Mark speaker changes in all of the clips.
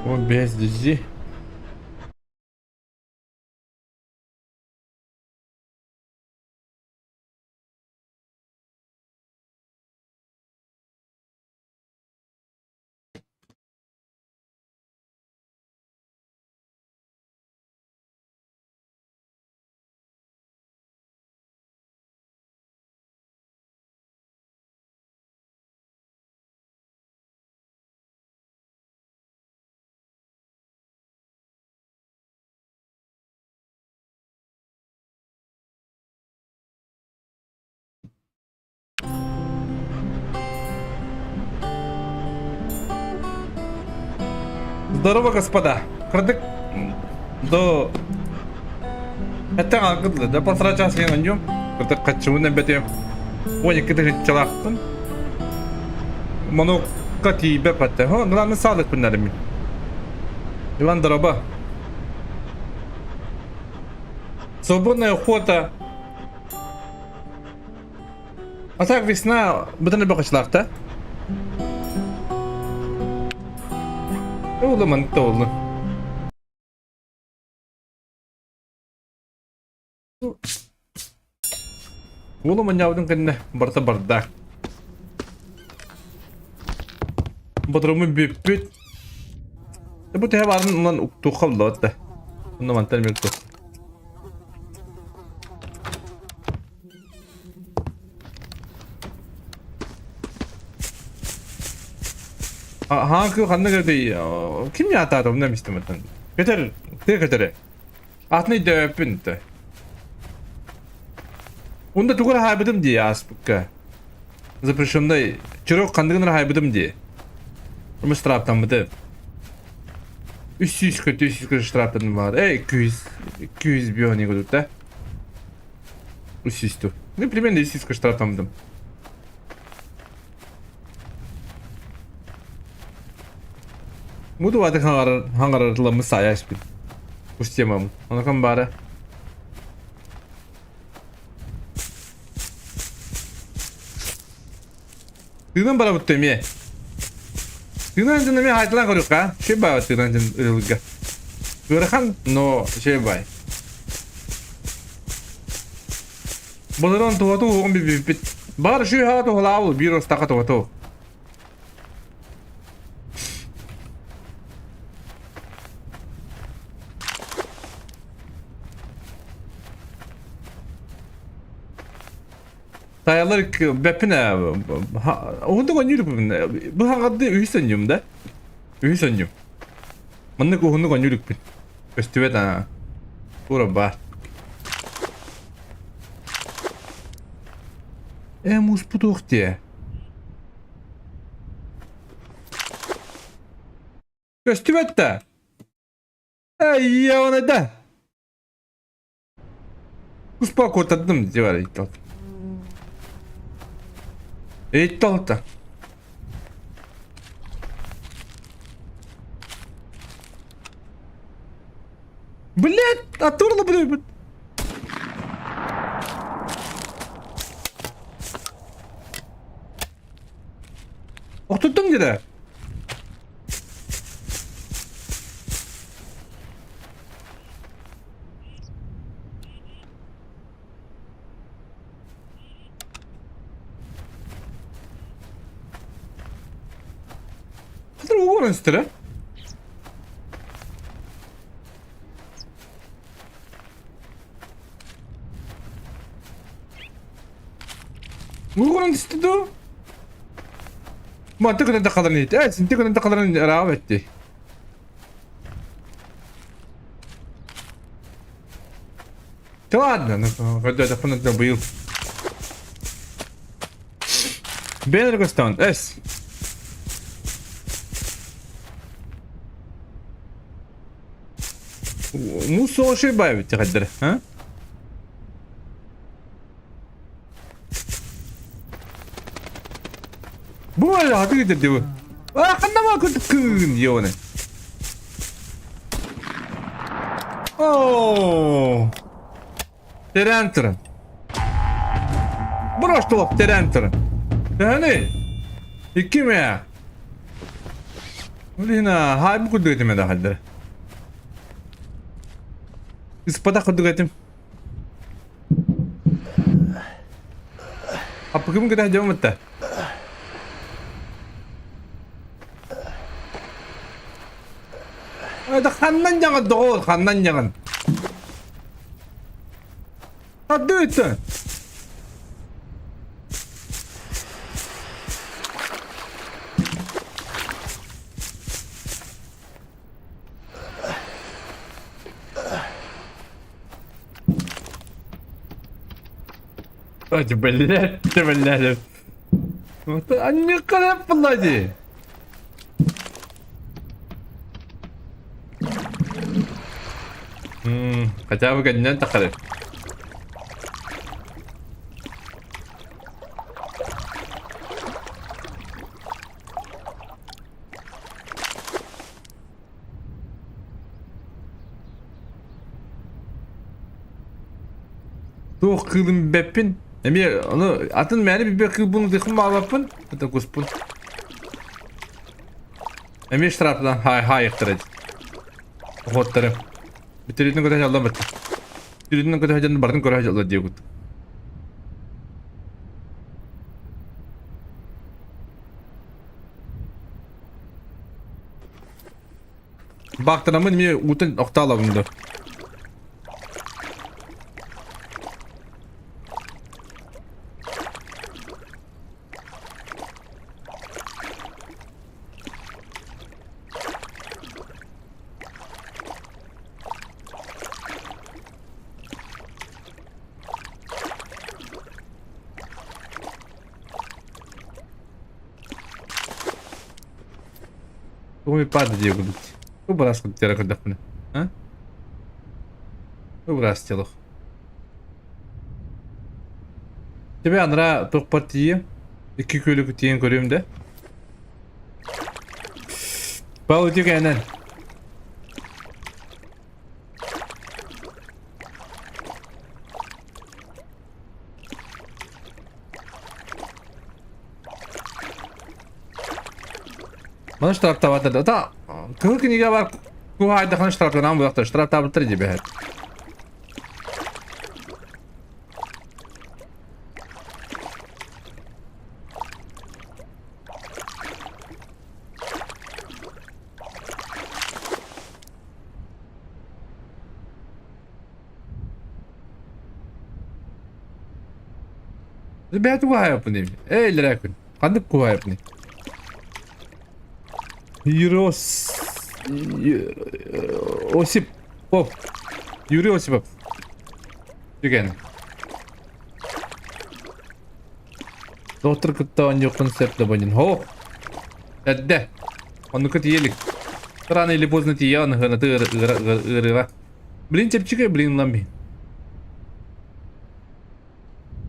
Speaker 1: O bezdici. Здорово, господа. Кырдык до это акылlı да посрача сен онжом. Кырдык качуна бете. 12 çalaktın. Mono katibe patte. Ha, lan sağlık bunlarım. Иван дроба. Свободная охота. А так весна bütün bakışlarda. Oğlum anıtta oldu. Oğlum anявдың кенне барта барда. Батырымы беппет. Bu tehe varın lan uktu kaldı hatta. Bunda mantar mı yoktu? Ha 그 간다 그래도 kim ya da adam demiştim zaten. Götür, götür. Atını dövpün de. Onda tukura haybedim diye aspıkka. Запрещенда чирок кандыгын haybedim diye. Ama straptan mıydı? 300 kötü 300 straptan var. 200 bir hani kadar da. 300 tu. Ne примерно 200 straptan mıydım? Mudu vadı hangarlarımı sayaş bil. Устемам. Она камбара. Тыгын бара буттем е. Тыгын жана мен айтылан көрүк ка. Şey бай тыгын жан ылга. Көрхан, но şey бай. Болорон туату он бит. Бар şu хату халаву бир остака туату. Dayalar bepine onda konuyuk bu hangadı ühisanyum da ühisanyum manne ko hunu konuyuk bin festival ha pura bar mus putuk diye festival da ya ona da uspako tadım diye var ilk. Eğitti. Блядь, оторла, блядь. Oturttun gide. Oğlan istere. Oğlan istedi o. Ma tekrar da kadar niyet. Evet, tekrar da kadar rağbetti. Ладно, ну, когда это понятно был. Бенергостан, эс. مو سو شيء باي بتقدر ها بو ولا هتقدر تدوه خلنا ما كنت كون يونا اوه ترانترن بروش طلب ترانترن هني يكيم يا Блин, hay bu kudu etime de halde. Ispada kudu etim. Apa kim kita jauh mata? Ada kandan jangan doğru, kandan jangan. Hadi et. Hadi belli, belli. Anne kadar fırladı. Kaçabı kendinden takarır. Tuh kılın bepin. Emi onu atın meni bir kıl bunu dıkın bağlapın. Hatta kuspun. Emi iştiraplan hay yıktırıcı. Hotlarım. Bitirinin kadar hacaldan bitti. Bitirinin kadar hacaldan bardın kadar hacaldan diye kutu. Baktın ama niye utun oktala bunda. Come padre diye kutu. Bu biraz kutu yara kutu bunu. Ha? Bu biraz çalık. Tabi anıra tok partiyi. İki köylü kutuyen görüyorum da. Bağlı diyor aynen. Bana şu tarafta vardı da. Ta kıhır ki niga var. Bu hayda kan şu tarafta nam bıraktı. Şu tarafta bıraktı diye bir. Bir kuha yapın. Lira kun. Kandık kuha yapın. Euros. Osip. Pop. Euro Osip pop. Juga. Doktor kutta onyo konsep da banyin. Ho. Dadda. Onu kat yelik. Rano ili pozna ti ya na tır. Blin çepçike blin lambi.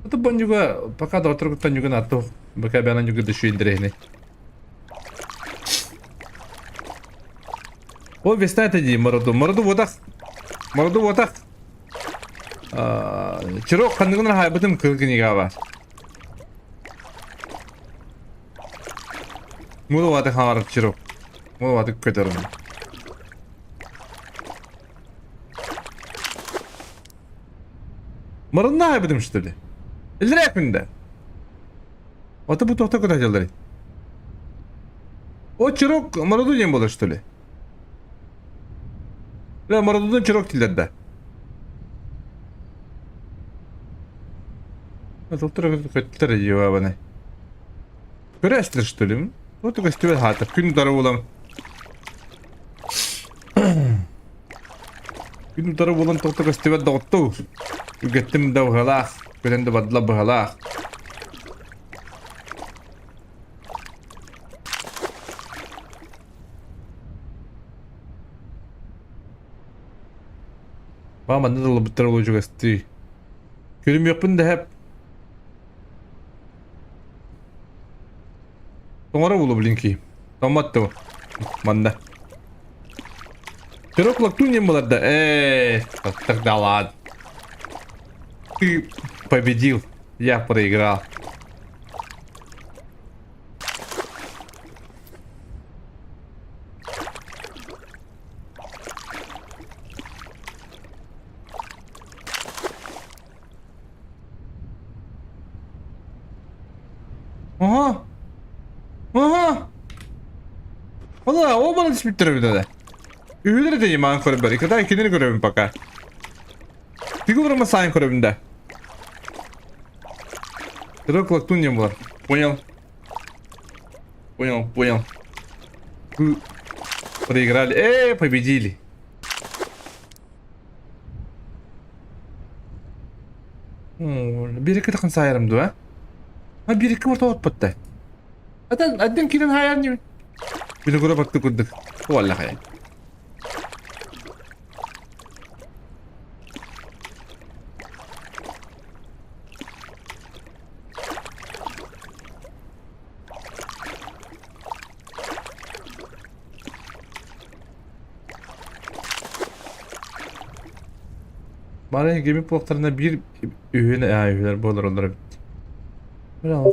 Speaker 1: Itu pun juga pakai dokter kita juga nato. Pakai banan juga düşüyor indirehne. О, весна-то ди, мороду. Мороду водах. Мороду водах. Чирок хандыгын хайбытын кылгыныга бар. Муду вады хаварып чирок. Муду вады көтерім. Мородун хайбытым что ли? Илдирек мінде. Аты бу тохта кыта жалдары. О, чирок мороду дем болар что ли? La Maradona çirok tillerdi. Doktora kötüler diyor bana. Göreştir что ли? Вот только стюет хата. Күн дары болам. Күн дары болам тоқтога стюет доғытту. Үгеттім да ұғалақ. Көлемді бадыла бұғалақ. Mama ne dolu bitter olacak esti. Körüm yapın da hep. Sonra bulu blinki. Tomat da. Manda. Çiroklak тунем было да. Тогда ладно. Ты победил. Я проиграл. Valla o bana hiç bittiremedi de. Üyeleri de iman korabı. Kadar ikini görevim baka. Фигурама сайын көрөбүндө. Рок туньям булар. Понял. Понял. Проиграли. Победили. Бир-эки такын сайрымды, а? Бир-эки орто отпатты. Аддан кирен хайар не? Били көрө бакты көрдүк. Валла хай. Bana gemi bloklarında bir üyeler bu onlara bitti. Böyle al.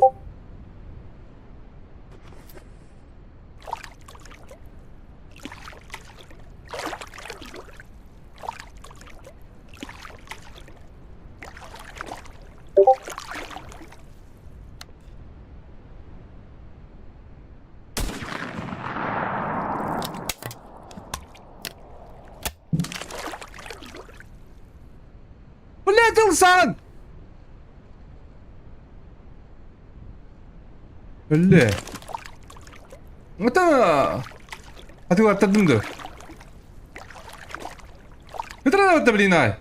Speaker 1: Sen öyle. Mata. Hadi attırdım da. Ne kadar atabilinay?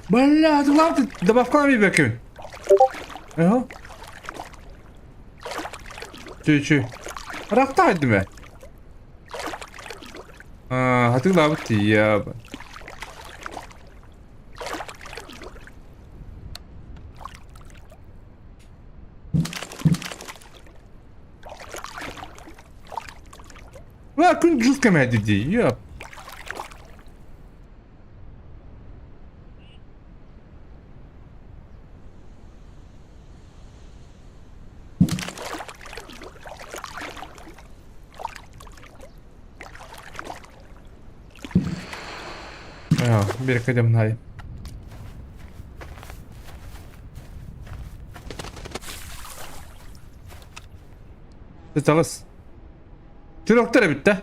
Speaker 1: Balla hadi lan добавка bir bakayım. Aha. Çü. Raktaydı mı? Hadi lan bitti ya. كنت جزء كما هددي ياب bir kadem hay. Tutalız. Çürükleri bitti.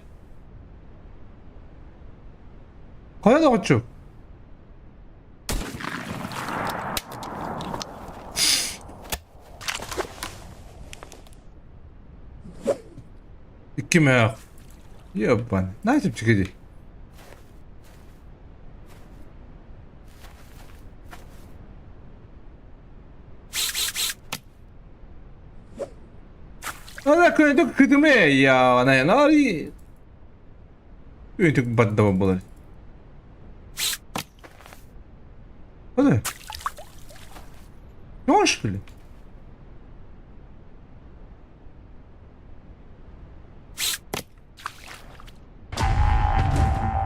Speaker 1: Kaya da koçum. İki meyak. Yok bana. Ne yapıp çıkacak? Ana köyde kıdımı ya ana ya nari. Üyütük badda babalar. Hadi. Ne hoş böyle.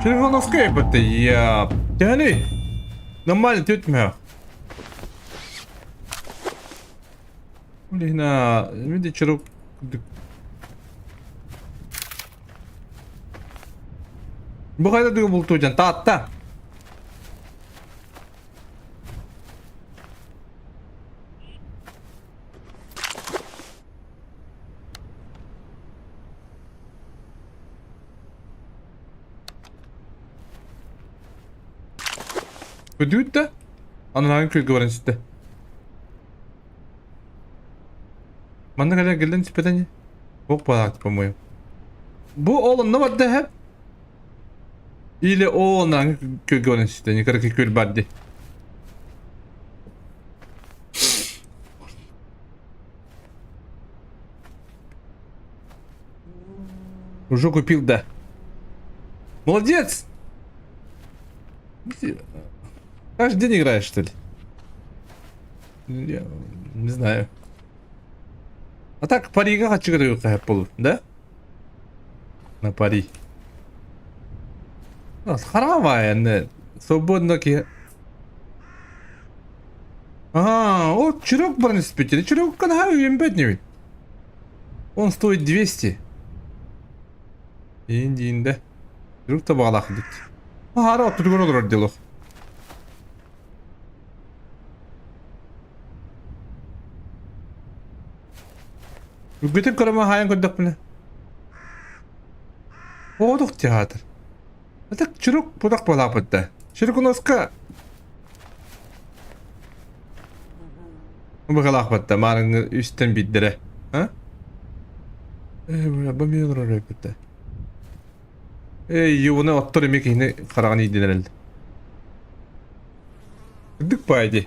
Speaker 1: Телефон скайп это я. Тяни. Нормально тетмя. Блин, видите, чарок. Bu kadar da buldu hocam. Tahta. Ödüğüt de. Anın hangi köyü var işte. Bana kadar gelden tipeden. Çok pahalı по-моему. Bu oğlum ne vardı hep? Или он hangi köyü işte. Ne kadar köyü vardı. Уже купил, да. Молодец! Каждый день играешь, что ли? Я не знаю. А так парига хочу говорю, как полу, да? На пари. Харавая, не. Свободно ки. Ага, о, чурок бронис пяти. Чурок канаю имбетневит. Он стоит 200. Инди. Чурок то bağlak dik. Hara oturgur olur diyor. Bütün karama hayal koyduk bile. Oduk teatr. Atak çürük budak balak bitti. Çürük unoska. Bu balak bitti. Marın üstten biddire. Ha? Bu bir olur öyle bitti. Yuvunu otur emek yine karagan idiler elde. Gıdık baydı.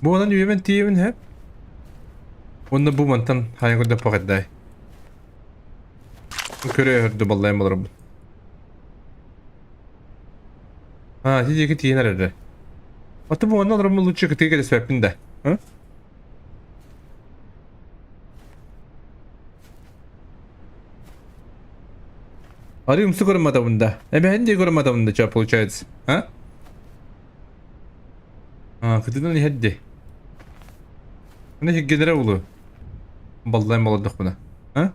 Speaker 1: Bu onun yüven tiyemin hep. Onda bu mantan hayal kodda paketday. Köre hırdı ballayım alırım. Ha, siz iki tiyener erde. Atı bu onun alırım ulu çıkı teke de sebepinde. Ha? Arıyorum su görünmedi bunda. Ben de görünmedi bunda çap получается. Ha? Ha, kıtıdan ne heddi? Ne hikgelere ulu? Ballayım aladık buna. Ha?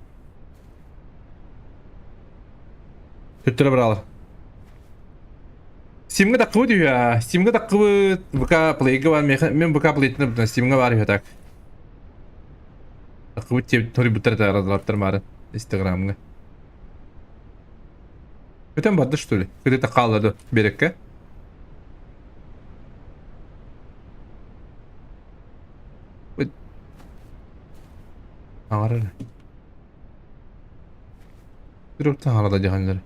Speaker 1: Töttüre bırakalım. Steam'ga takıbı diyor ya. Steam'ga takıbı buka play'ga var. Men buka play'tine butun. Steam'ga var ya tak. Takıbı tiyip tori butar da aradılar mara. Instagram'ga. Öten barda что ли? Где-то қалады берекке. Ağrı. Direkten ağrıda cahanları.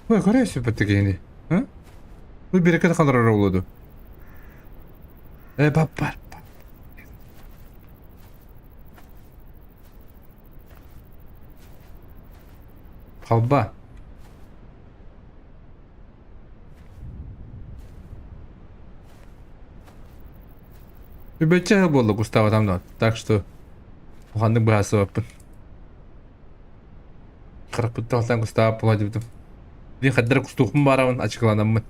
Speaker 1: Bu Kore'ye süpettik yeni. Ha? Bu bereket kadar ara oldu. Bak var. Kalba. Bir бече болду Густаво тамда. Так что ухандык баасы баппын. 40 бүтте алсаң Густаво болот дебдим. Мен каддар кустукум барабын, ачыкланаммын.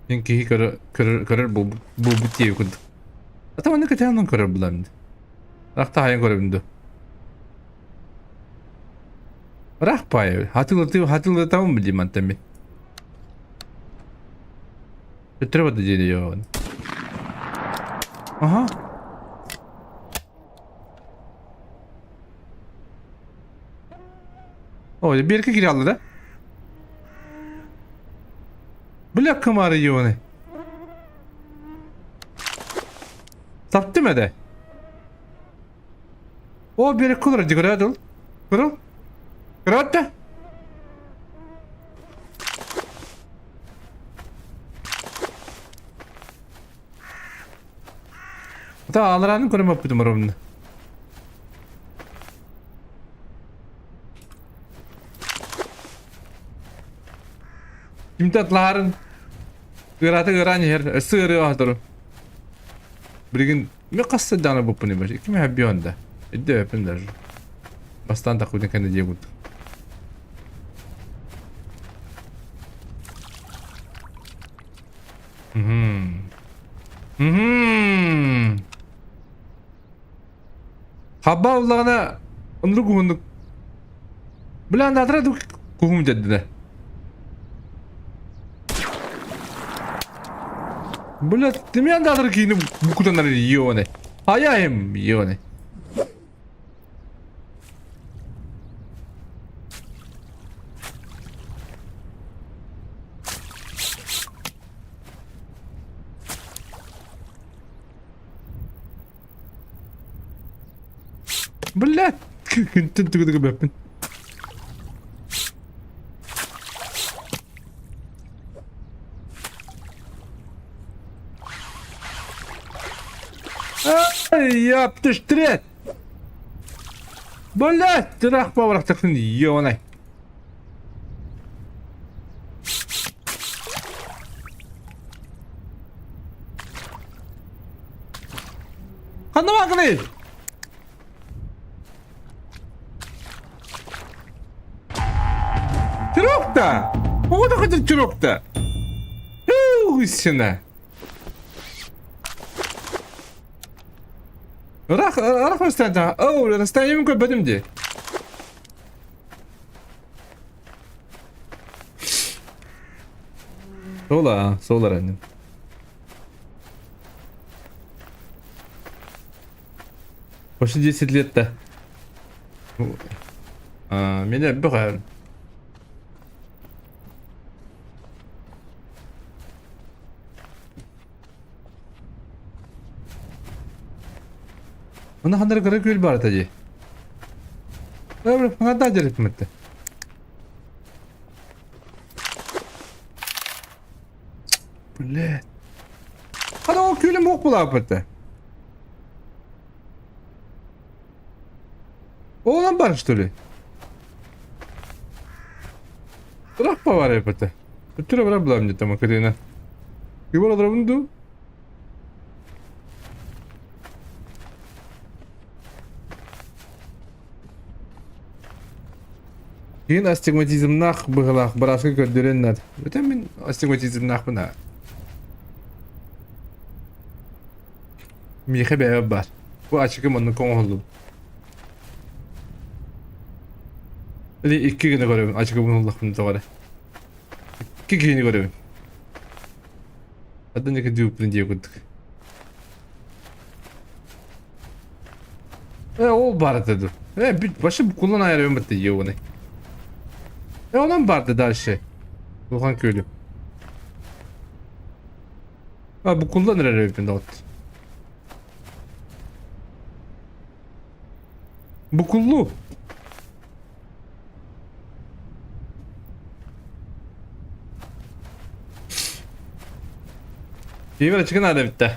Speaker 1: Мен кихи көрөр бул бүтте күндүк. Атаманы кетенен көрөр булам. Рахта хайын көрөбүндү. Рах пай. Hatırlatamam bileyim antemi. Götüremedim diyor. Aha. Öyle bir iki kiralı da. Black kamarı yiyor ne? Saptı mı de? O bir kulur diyor. Kırıl. Kırıl. Ta ağlaranı görüm yapıyordum orumda. İmtatların Gıratı gıran yer sığırıyor ahtırı. Bir gün ne kastı dana bu puni başı. Kim hep bir onda. İdde yapınlar. Bastan takudun kendi diye buldu. Habba Allah'ına onları kuhunduk. Bilen de adıra kuhum dediler. Bilen demeyen de adıra ki bu kutanları yiyor ne. Hayayım yiyor ne. Bilen كنت تقول بابن يا بتشتري بلا تراح ما وراك تخني يوني خلنا ما قليل Çırokta. O da kadar çırokta. Hıçına. Rak mı Oh, standa mı bedim diye. Sola annem. Hoşu cesedliyette. Mene bir kadar. Ona handır kara gül var tacı. Öyle bana da acele etmedi. Bile. Hadi o külüm bok bula apıttı. Oğlan barıştırı. Bırak pa var apıttı. Ötürü bırak bulam cidden makadına. Gibi olur bunu. Keyin astigmatizmnaq bıgılaq bırasqı gördürenler. Öten min astigmatizmnaq buna. Mihe beyab var. Bu açıkım onun konğolum. Öyle iki güne görüyorum açıkım onun lafını da var. İki güne görüyorum. Hatta ne kadar yüklü diye gördük. O barda dur. Başı bu kullan ayarıyorum bitti yiyor onu. Olan barda da şey. Luhan köylü. Ha bu kullanır herhalde ot. Bu kullu. İyi böyle çıkın hadi bitti.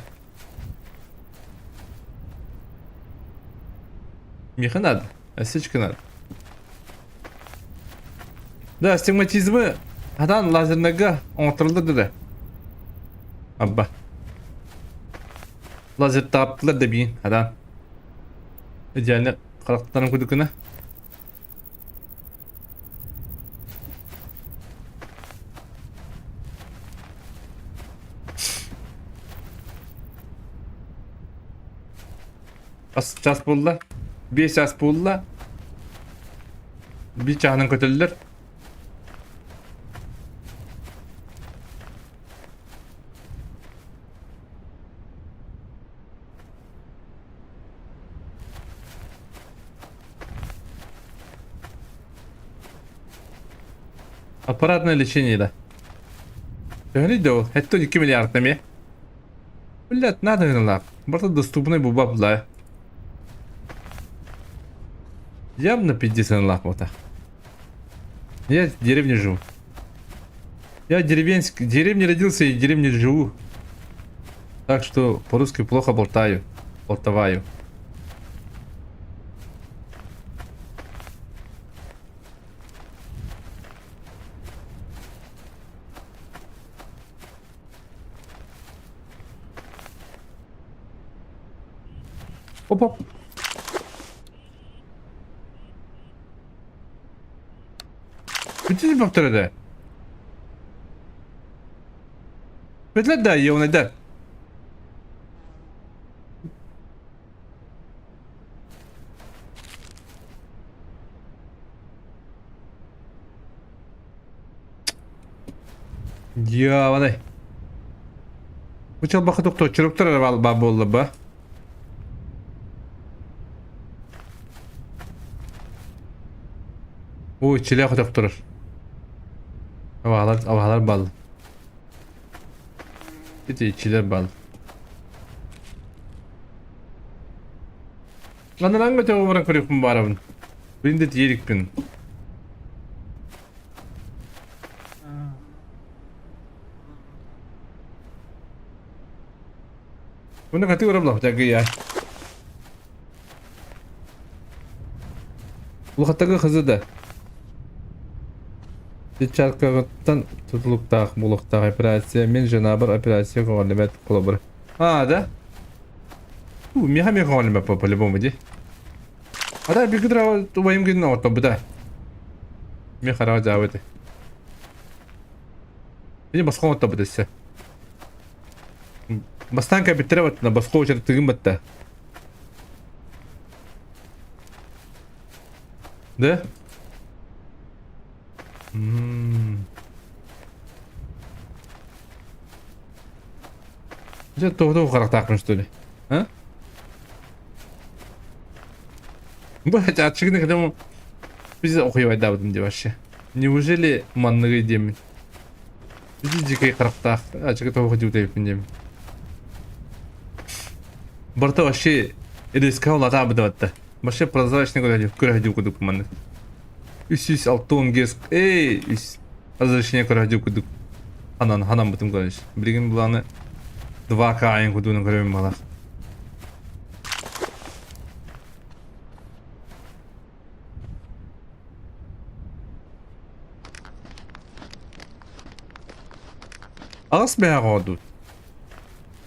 Speaker 1: Yıkın hadi. Siz çıkın hadi. Da astigmatizmi hadan lazernaga oturuldu dedi. Abba. Lazer taptılar da biyin hadan. Yani karakterlerin kudukuna. As ças buldular. Bir ças buldular. Bir çağının kötüler. Аппаратное лечение, да. Говорит, это 2 миллиард нами. Блять, надо гнала. Просто доступный буба бла. Явно 50 лахмота. Я в деревне живу. Я в деревне родился и в деревне живу. Так что по-русски плохо болтаваю. Оп. Bütün bakteride. Betler de iyi ona der. Ya vay. Bu çal bakı doktor çırptır arabalı babı oldu bu. O içiyle doktor. Avalar bal. Bir de içiler bal. Lan hangi tane olarak kırıyorum bu arabanın? Birinde diyelik bin. Bunu katı uğramla bıçakı ya. Bu hattaki kızı da. Çarkağıttan tutuluktaq, buluktaq operasiya, men janabar operasiya qo'llimat qilib. Ha, da. Меха qo'llimat по-любому, ди. Ada bir kıdra bayım gidin orta bu da. Меха rahat javadi. Beni basqa orta bu da ise. Bastanka bitirib atna, basqa o'chirib tigim bitta. Da? İşte tohtu karak takmış öyle. Ha? Bu açık ne kadar bize okuyup davudum diye başı. Неужели manlığı diyemin? Bizi cikay karakta açık tohtu diye diyemin. Barta başı riska ola tabi de battı. Başı прозрачный көрәдю кудук манны. Үс алтын гес. Эй, үс. Разрешение көрәдю кудук. Ханан бутым көрәш. Билген буланы 2К айын кудуның көрәм балак. Ağız bəyaq oldu.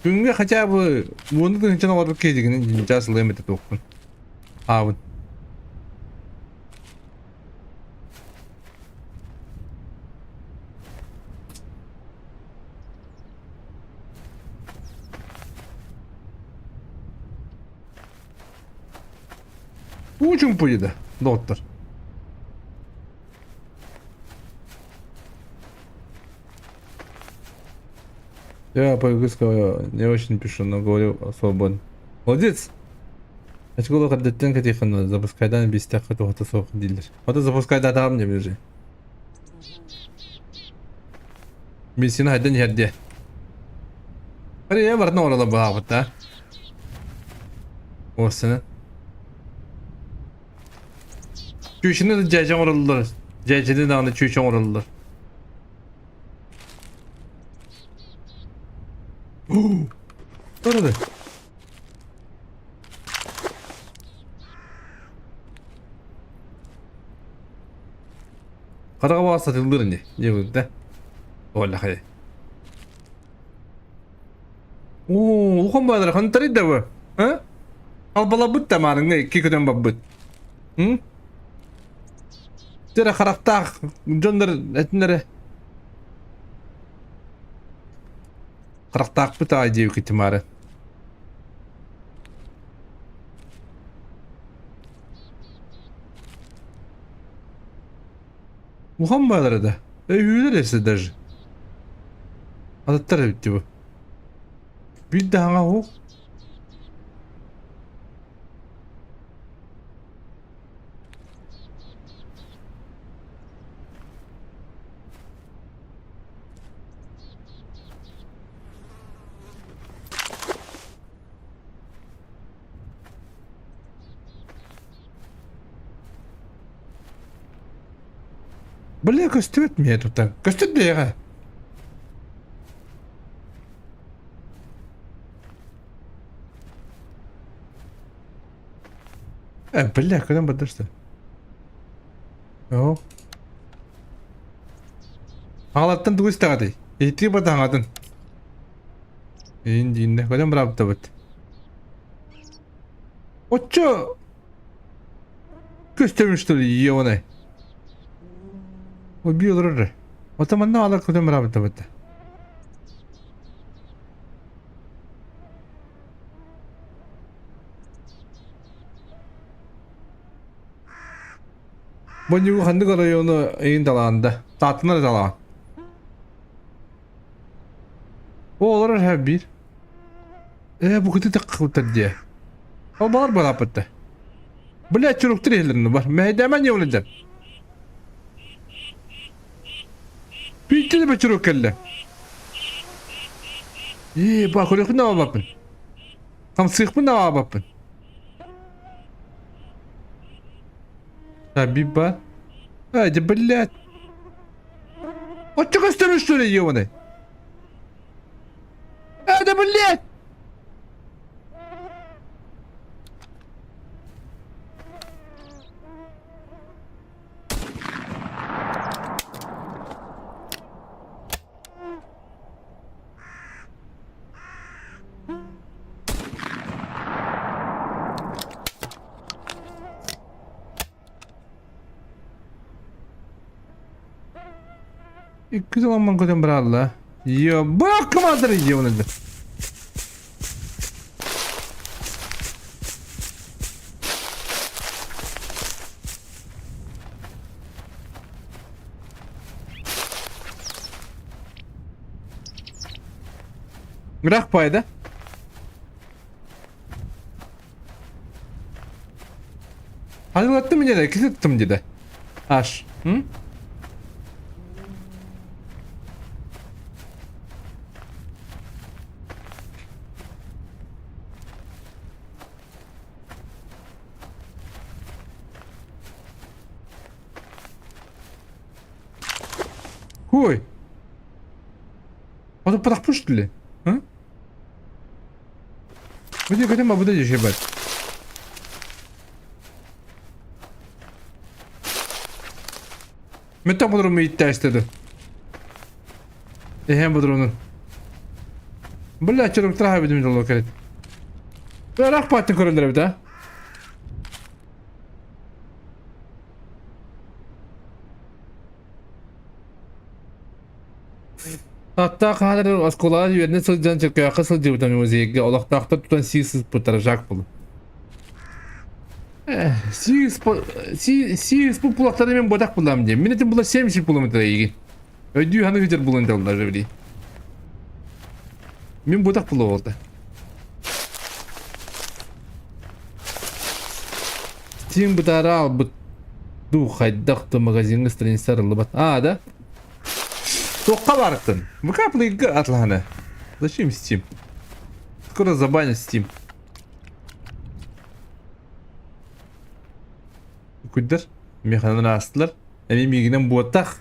Speaker 1: Günge хотя бы bunu da içine varıp kedikinin casılı emete dokun. Abun. Учим поїде, доктор. Я по-английски не очень пишу, но говорю свободно. Молодец! Açık kaddetten kadifan запускайдан бистяк тоғыты соқ дейлер. Ота запускайда атағым не білежі. Мен сені хайдан жерде. Қария бардың орала бұл ағытта. Осыны. Çüşünü de cəcən oralılır. Cəcəni dağında çüşən oralılır. Orada. Qarağa bağa satılır ne? Ne bu da? Ola xay. Oo, uxum badır xantari da bu. Ha? Albala but tamarın ne? İki köden babbut. Hı? Tere xaraqtaq jonlar etnere. Xaraqtaq bu ta diye kitimare. Muhammadlara da. Hüyler etse даже. Adatlar bitti bu. Bir daha o. Бля, костюет мне тут так. Костюет бега. Бля, куда бы что? О. Ağlattın dugus tağdı. Eğitri bu tağadın. İndi. Kudam bırak da bit. Oço. Köstemiştir iyi ona. O bir olur. O zaman ne alır kudam bırak da bit. Bonyu handı karayı onu eğin dalağında. Tatlılar dalağı. O olur her bir. Bu kutu tıkkıhtır diye. O bağır bana pıttı. Bile çürüktür ellerini var. Mehdemen yolacak. Bitti de bir çürük elle. Bak öyle ne var bakın. Tam sık mı ne var bakın. Tabi bak. Hadi billet. O çok istemiş şöyle yiyor onu. Hadi billet. İki zaman ben kodum bırakla. Ya bırakmadır ya onu da. Bırak payda. Hazırlattım mı dedi? Kısıttım dedi. Aş. Hı? Хуй. А тут подохпуш, что ли? А? Где хотя бы будешь ебать? Мета будуруму итте istedi. Hem budurumun. Бля, çırık traha bidim jolu kelet. Bırak patın köründür bir daha. Hatta kadar askolar yerine sılcan çıkıyor. Kısıl cıvıdan müziğe. Olaktakta tutan siğsiz pıtıracak bunu. Siğsiz bu kulakları ben bodak bulam diyeyim. Minnetin bula sevmişik bulamıdır iyi. Ödüğü hanı hıcır buluncalılar öyle. Ben bodak bula oldu. Steam bıdara al bu. Du haydaktı magazinin stres sarılı bat. Da. Тоққа барықтын. Выкапливай атланы. Зачем Steam? Скоро забанят Steam. Күддір. Механаны астылар. Әме мегінен буаттақ.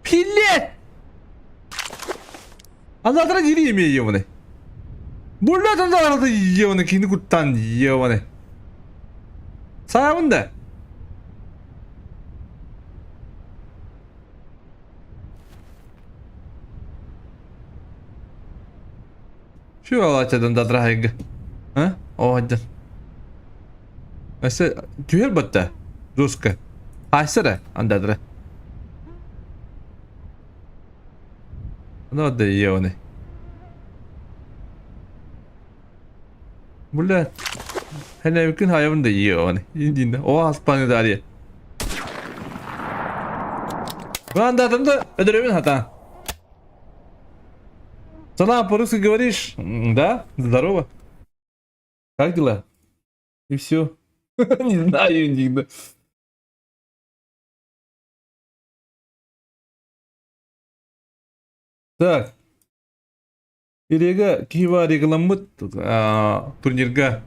Speaker 1: Пилет! Анадыра жері емей еміне. Burada da arada yiyor onu kendi kurttan yiyor onu. Sağımda. Şu alaçadan da drahig. Ha? O hadi. Mesela tüyer batta. Ruska. Haysara andadra. Ne da yiyor onu. Burada hele mümkün hayvan da yiyor onu. İndiğinde. O Haspanya'da arıyor. Bu anda adam da ödülümün hata. Салам, по-русски говоришь? Да? Здорово. Как дела? И все. Не знаю никогда. Так. Ирега кива регламент турнирга.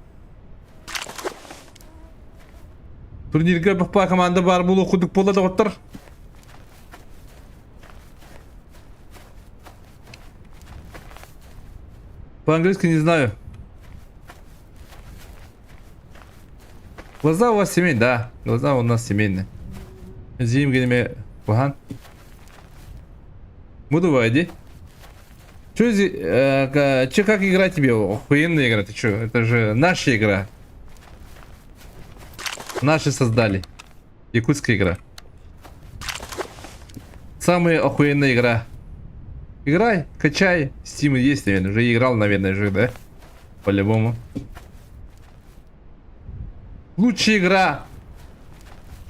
Speaker 1: Турнирга бақпа команда бар бұл оқыдық болады отыр. По-английски не знаю. Глаза у вас семейные, да. Глаза у нас семейные. Зим генеме Вахан. Буду войди. Че как игра тебе? Охуенная игра, ты че? Это же наша игра. Наши создали. Якутская игра. Самая охуенная игра. Играй, качай. Steam есть, наверное. Уже играл, наверное, же, да? По-любому. Лучшая игра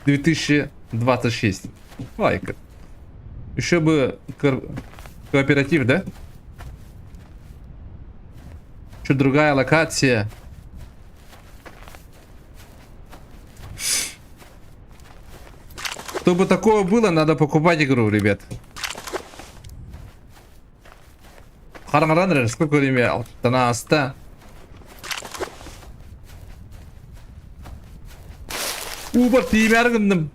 Speaker 1: 2026. Лайк. Еще бы кооператив, да? Чуть другая локация. Чтобы такое было, надо покупать игру, ребят. Хармаранер, сколько время? 12. Убар тимер гындым.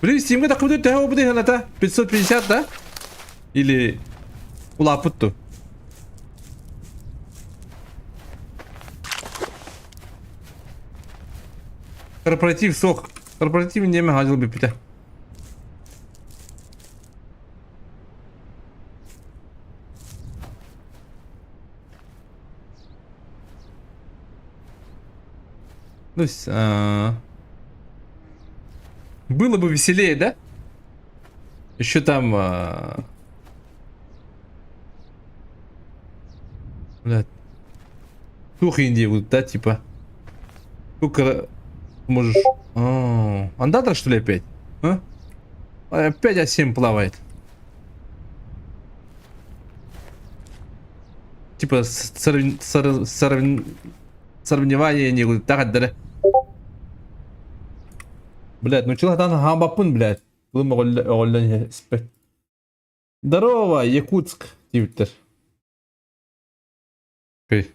Speaker 1: Блин, Steam'ga takım ödedi ha bu değil ha 550 да? Или улапытту. Корпоратив сок. Корпоратив неме хажыл бипите. То есть, было бы веселее, да? Еще там... Блядь. Тух Индии будут, да, типа. Сколько Можешь. Андатор, что ли, опять? А? Опять А7 плавает. Типа соревнования не будут. Так, да. Блядь, ну человек там гамбапун, блядь. Здорово, Якутск, Твиттер. Окей.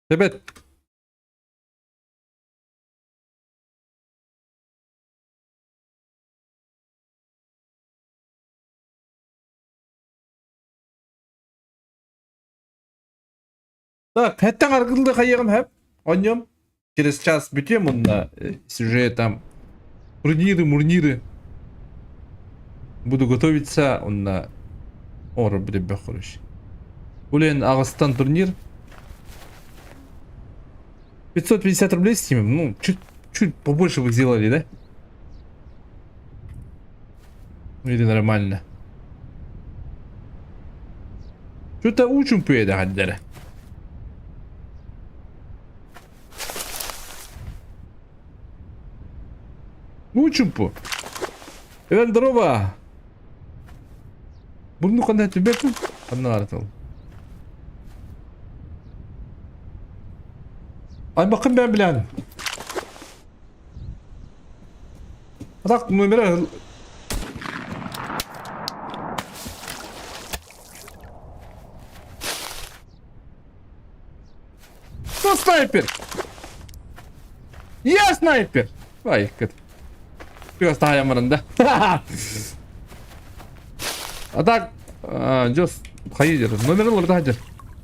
Speaker 1: Ребят, так, это аргылды кайыгым хэп. Оньем. Через час битем он на сюжет там. Мурниры. Буду готовиться он на ора будет бахорыш. Улен Агастан турнир. 550 рублей снимем. Ну, чуть побольше вы сделали, да? Или нормально. Что-то учим пуэда гаддара. Учим по. Evet здорово. Bunu kadar tübetim. Anladım. Ay bakın ben bilen. Bak numara. Кто снайпер? Я снайпер. Vay kıt. Biraz daha yamarında. Atak. Jos. Hayır. Numara orada hacer.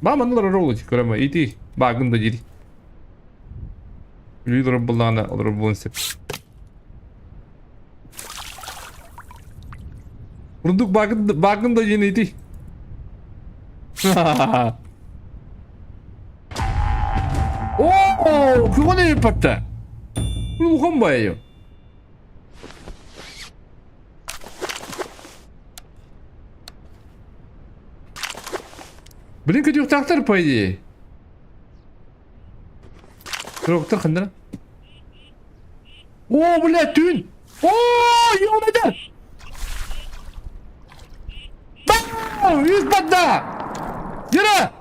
Speaker 1: Bana numara olacak. Göreme. İyi. Bagın da gidi. Lider bulana olur bulunsun. Vurduk bagın da yeniydi. Oo, 그거는 예뻤다. 그리고 홈바예요. блинка трехтактор по идее. Трехтактор хандра. О, блядь, тюн! О, ёбаный! Бам! Из-под! Йыра!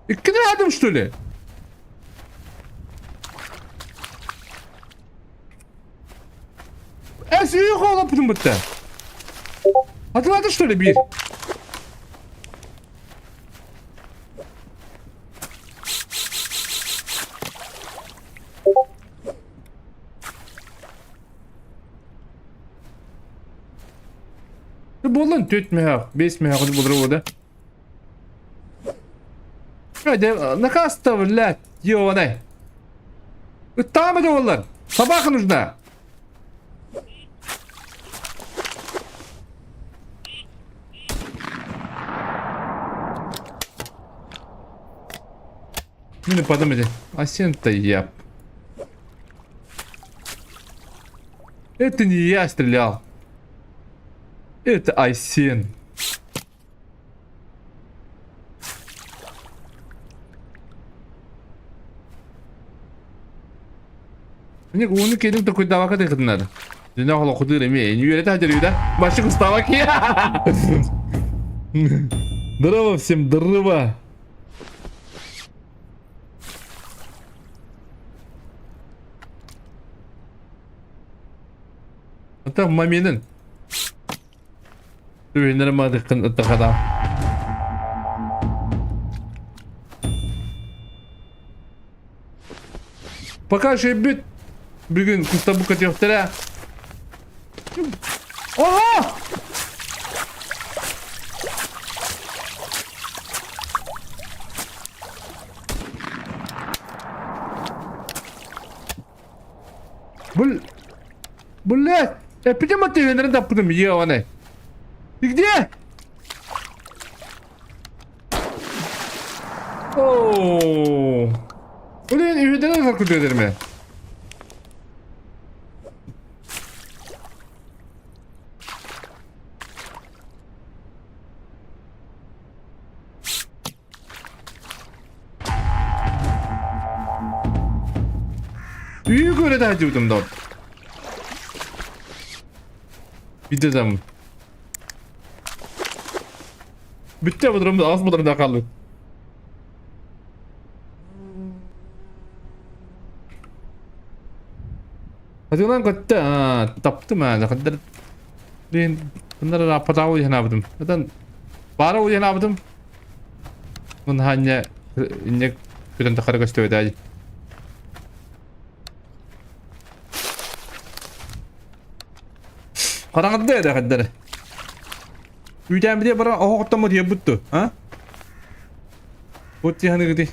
Speaker 1: İki adım что ли? Эсию холоп почему-то. Отлади что ли bir? Болон 4 мега, 5 мега хоть буду да. Hadi nakasta блядь, ёбаный. Там иди олар. Собака нужна. Ну подумайте, Асен-то я. Это не я стрелял. Это Айсен. Мне он кедин такой давака дехт надо. Дина холо худыр эме, не верит хаджарю да? Башик уставак я. Здорово всем, здорово. Это маминин. Ürünlerim adıkın ıttıkada. Пока же бит. Bugün kusta bu katı yoktur ha. Oha! Блядь! Я почему ты не надо потом ебаный? Ты где? Oo. Ulan üyeden azar kutuyor mi? Üyü göre de hacıyordum da. Bir de zaman. Bitti bu durumda az mı durumda kaldı? Hadi lan gitti ha. Taptım ha. Ne kadar ben bunları rapata uyanamadım. Neden? Bara uyanamadım. Bunun hanya ne kötü de karga istiyor da. Karanlıkta da kadar. Üyden bir de bana o hatta mı diye buttu. Ha? Buttu hani gidi.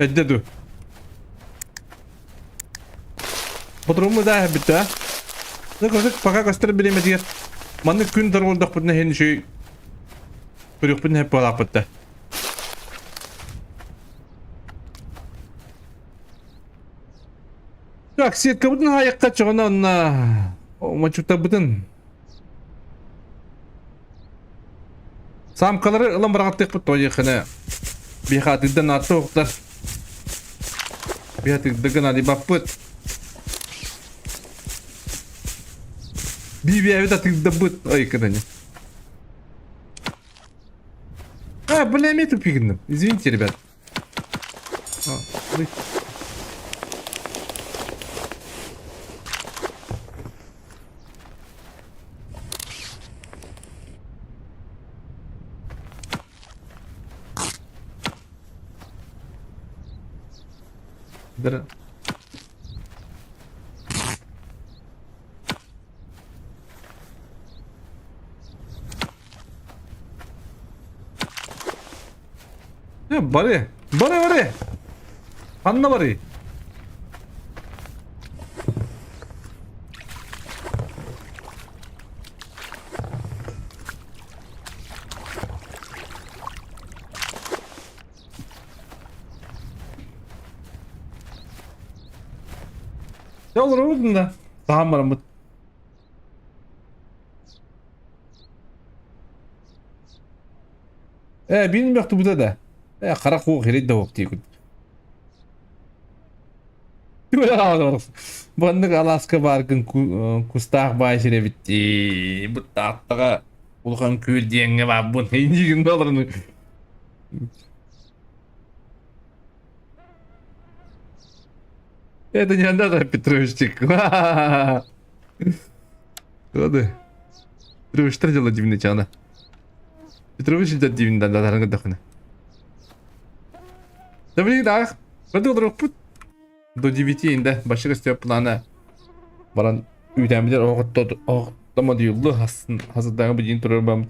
Speaker 1: Edde du. Bodrumu da bitti ha. Ne kadar fakat göster bileme diye. Manı gün darıldık bu ne hen şey. Körük bu ne hep balak bitti. Aksiyet kabudun hayakka çıkana ona. O maçukta budun. Samkaları ılam bıraktık bu toyu yakını. Bir hatırdan atı oklar. Bir hatırdan hadi bakput. Bir evde hatırdan but. Ay kadanya. Ha bu ne mi tupikindin? Извините, ребят. Да. Ya bari. Bari. Anla bari. Ne olur oğlum da. Tamam var mı? Bilmiyorum bu da. Kara kuğu hirit de vakti gün. Bandık Alaska barkın kustak başına bitti. Bu tatlığa ulkan kül diyenge var. Bu neyinci gün alırını. Это не надо, Петрушчик. Hadi. Петрович, что делать дивный чана? Петрович идет дивный, да, да, да, да, блин, да. Hadi olur put. Do 9 inde başka istiyor planı. Baran üyden bilir oğutlama diyorlu hazırdan bir cin turur ben.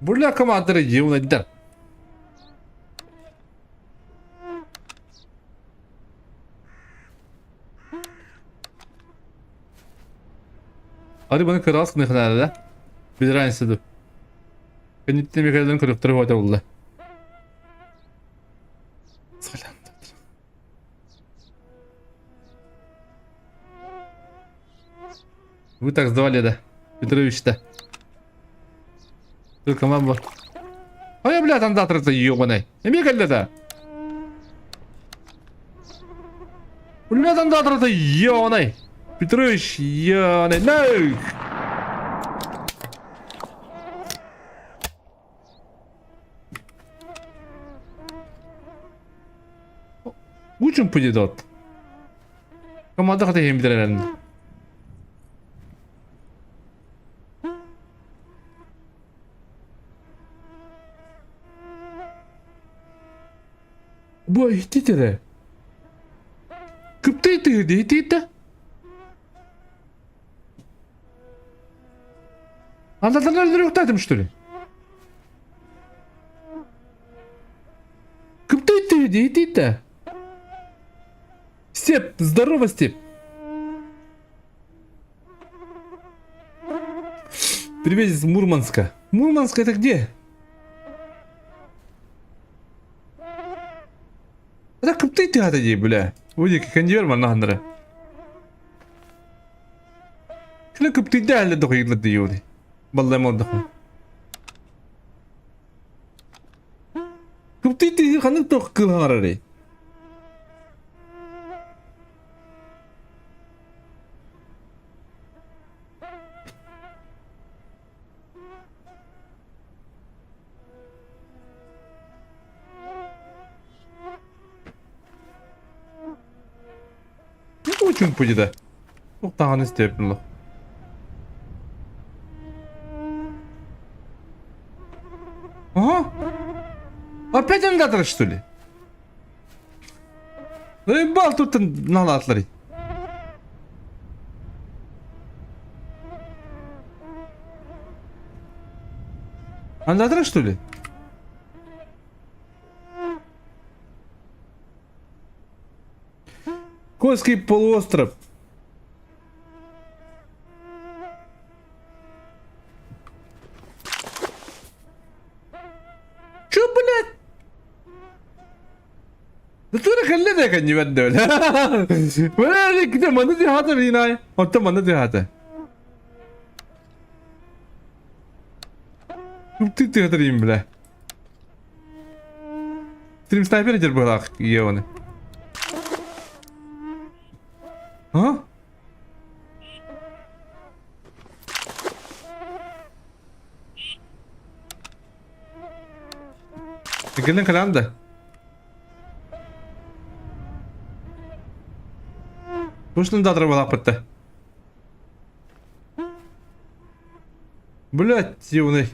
Speaker 1: Burla kamadırı yığına gider. Hadi bana kralsın ne kadar da. Bir aynısı da. Ben gittim bir kadın kırıktırı hoca oldu. Selam. Вы так звали, да? Петрович-то. Только мама. А я, бля, там завтра-то ебаный. Не мигали-то. Бля, там завтра-то ебаный. Петрович, ебаный. No! Учим пойдет. Команда хотя бы бitirelim. Bu ihtiyaçları. Kıptaydı ihtiyaçta. Anlatan öldürüyordu что ли? Кыптaydı ihtiyaçta. Степ, здорово, Степ. Привет из Мурманска. Мурманск это где? Это кыпты тыгата дей, бля. Оди конвейер var nahanlara. Kıla kıptı değerli dokuyla diyordu. Vallahi modda. Kıptı tıgı kanık tok kılhan ararı. Ne uçun pucida? Çok daha ne isteyipin lo. Ага. Опять он датор, что ли? Заебал тут на латлари. Андатор, что ли? Кольский полуостров. Чё, блядь? Да ты рахалли да не ведёл. Блядь, где мана дихата вина? Вот там мана дихата. Ты отрим, бля. Стрим снайпер дер был, ебаный. А? Gelin kalan da. Пусть да дрова лапать-то. Блять, юный.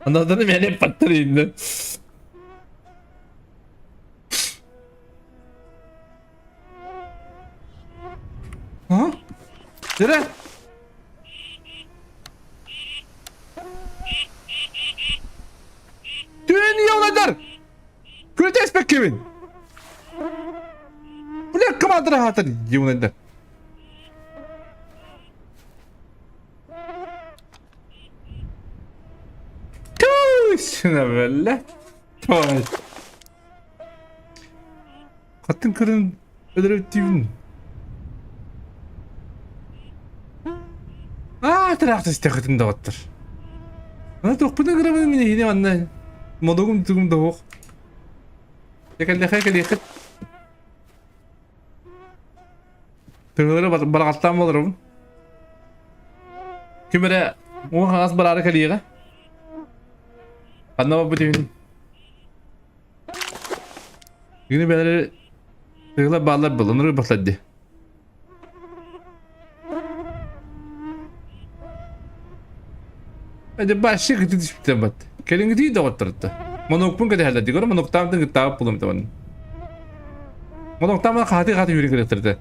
Speaker 1: Надо на меня подтринь, да? А? Зря? Куда спек Кевин? Бля, команда рахатан, юнайдар. Şuna böyle. Tamam. Katın karın ödürüttüğün. Taraftı işte katın da otur. Ana tokpuna kıramadım yine anne. Modogum tugum da yok. Yakal. Tığları barakattan olurum. Kümere o has barara kaliye. Anlama bu değil. Yine böyle tığla bağlar bulunur başladı. Hadi başka gidi düştü bat. Kelin gidi de oturdu. Monokpun kadar halde diyor monoktam da gitap bulum tavan. Monoktam da hati yürü getirdi.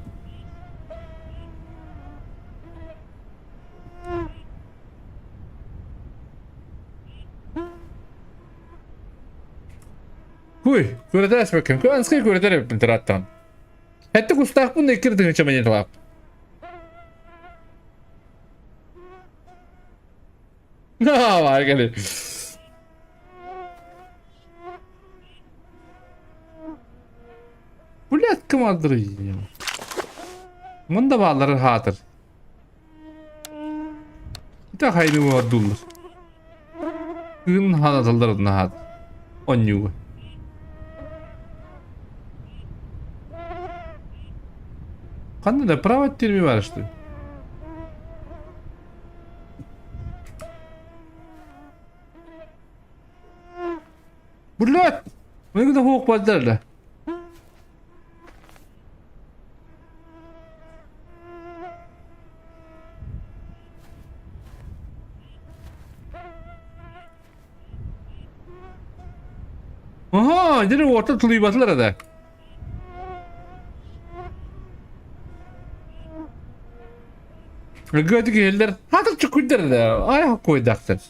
Speaker 1: Huy, kurada bakayım. Kanskı kurada yapın tarattan. Hatta kustak bunu ikirdi çamanya tavak. Var gel. Bulat kim aldırıyor? Munda bağları hatır. Bir de haydi var dulur. Gün hanatılır nahat. Onyu. Kanında pravat terimi var işte. Bulat! Ne kadar hoğuk bazılarla. Aha, direkt orta tuluyu basılar da. Gördük eller hatır çıkırdır da ayak koydaktır.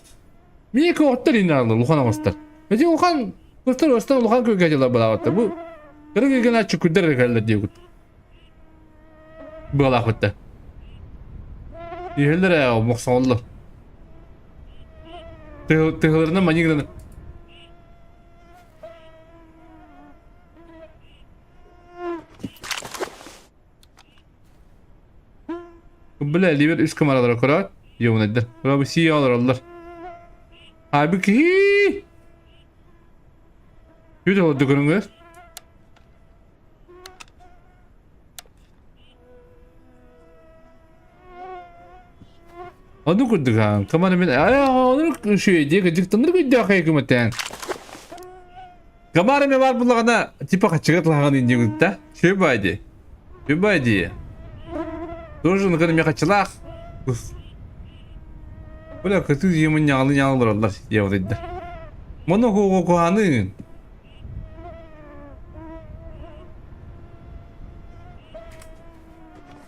Speaker 1: Miyeke otlar inanılır Luhan'a bastar. Peki Luhan göster Luhan köy geceler bulavatır bu. Kırık ilgin aç çıkırdır eller diyor. Bağlak bitti. Yeğildir ya, moksanlı. Tıhlarına manigranı. Bile liver üst kameralara koyar. Yoğun edir. Buna bir şey alırlar. Halbuki Yüce oldu günün. Onu kurduk ha. Kamera ben onu şey diye gıcıktanır gidiyor hükümetten. Kamera mı var bulana tipa kaçırıp lagan ince gıtta. Şey baydı. Şey baydı. Doğru kadar kaçılak. Böyle kötü yemin yağlılar Allah yavrudur. Bunu hukukanın.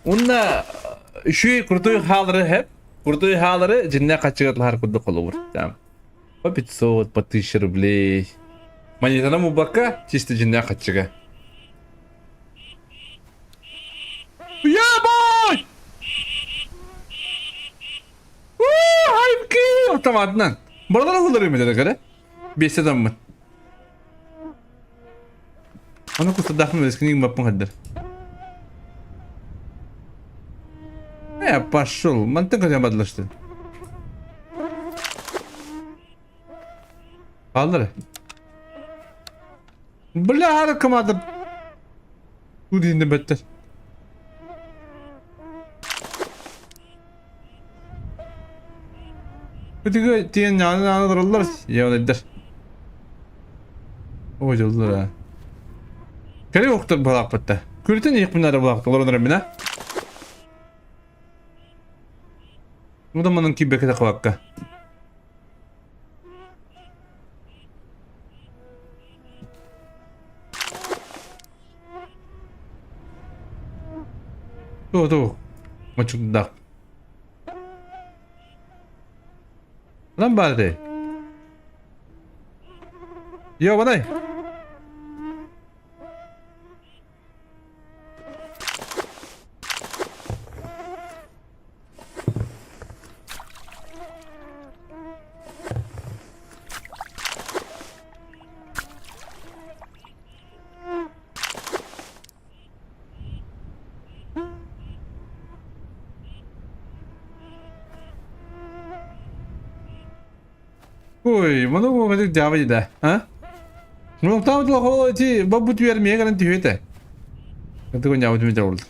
Speaker 1: Onda şu kurduğu halları hep kurduğu halları cinne kaçırdılar kurduk olur. Tamam. O bir soğut patışır bile. Manitana mubakka çiste cinne kaçırı. Ya boy! Hayır ki! Otomatından. Buralara kullanıyor mu dedi kadar? Bir adam mı? Onu kustu dahmı eskinin yapın hadır. Пошел. Mantık hocam adlaştı. Kaldır. Böyle harikamadır. Bu dinde better. Kötü diyen yanı anıdırlar. Ya nedir? O yoldur ha. Kere yoktur bu lakbatta. Kürten ilk bunları bu lakbatta. Onların bina. Bu da manın ki bekete kavakka. Tuh. Macuk dak. Lan bari. Yo bana. Ui, mana gua ngasih jawab aja dah, hah? Belum tahu tuh kalau si babu tuh biar mereka nanti hete. Itu gua jawab cuma jawab.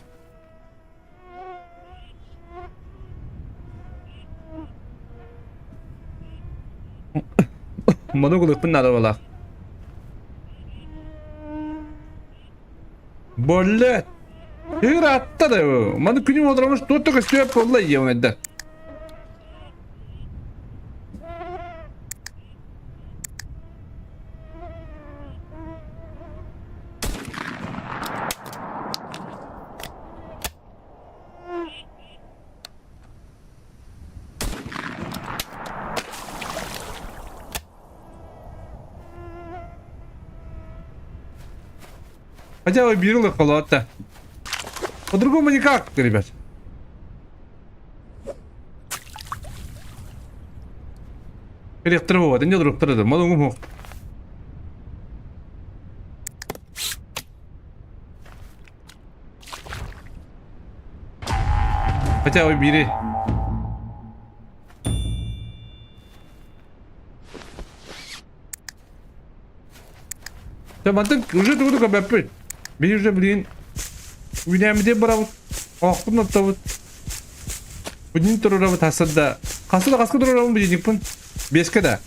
Speaker 1: Mana gua lupa nada bala. Boleh. Hir attı da o. Mana küçük oturmuş tuttu kaçtı hep vallahi ya ondan. Хотя бы бирла холодно. По-другому никак, ребят. Электровод, не друг тырды, малым мох. Хотя бы бери. Да, мантык уже тут как бы bir уже блин. Önemli bravo. Aklımda tabii. Bugün turura bu tasada. Kaskı turura mı bilecek pun? Beşke de.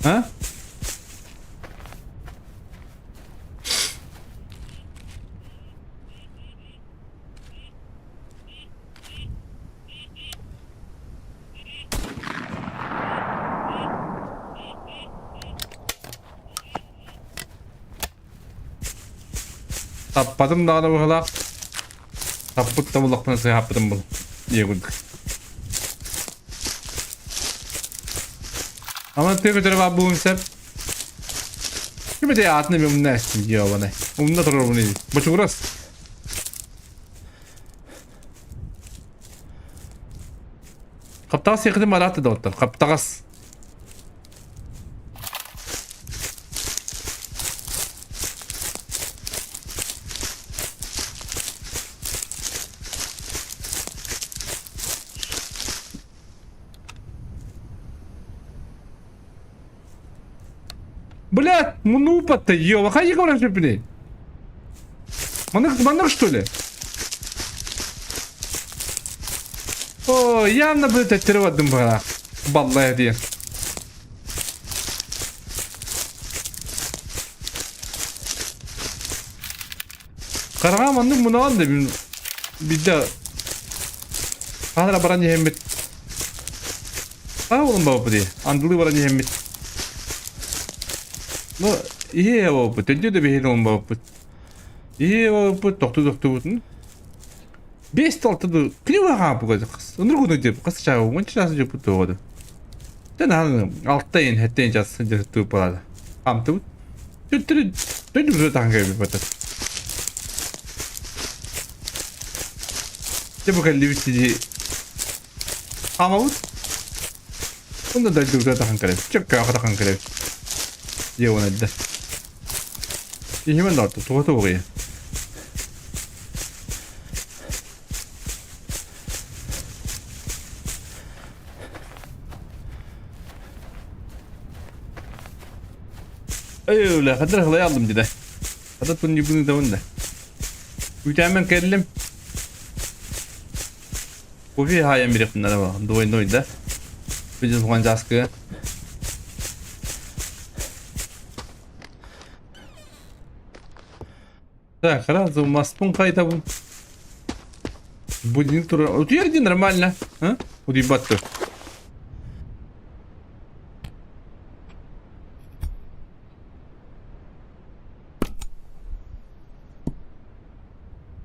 Speaker 1: Ha? Tappadım daha da bu kadar. Tappıt da bulak nasıl yaptım bunu. İyi gördük. Ama tek ötürü var bu hesap. Gibi de atını bir umda ettim ya bana. Umda durur bunu. Bu çok uğraş. Otas yakıtım arattı da otar. Kaptagas. Блядь, ну упад-то, ё, выходи, говоришь, блядь. Манок, что ли? О, явно, блядь, оттирывать была. Баллая диye. Karamandım bunu aldı bir de kadar barani hemmet. Oğlum baba diye. Andılı barani hemmet. No iyi ya baba. Tedde de bir helom baba. İyi ya baba. Doktu. 5-6 도 필요가 보고 오늘고도 이제 가서 자고 원치라서 이제 붙어거든. 근데 나는 알때인 했때인 자서 이제 또 봐라. 아무튼 저들이 되게 그러다 한 거야 봤다. 이제 뭐가 리비지 아마웃 근데 나 이제 그러다 한 거야. 쭉 가다 한 거야. 이제 원했다. 이 힘은 나도 도와도 그래. ايوه لا خدرها الله يعظم جدا خدت من يبني دوننا وتعمل كلم وفي هاي امريكا نرى دوين ده بيجي سوان جاسك так сразу маспун кайта бу будинок тура утверди нормально а удибатто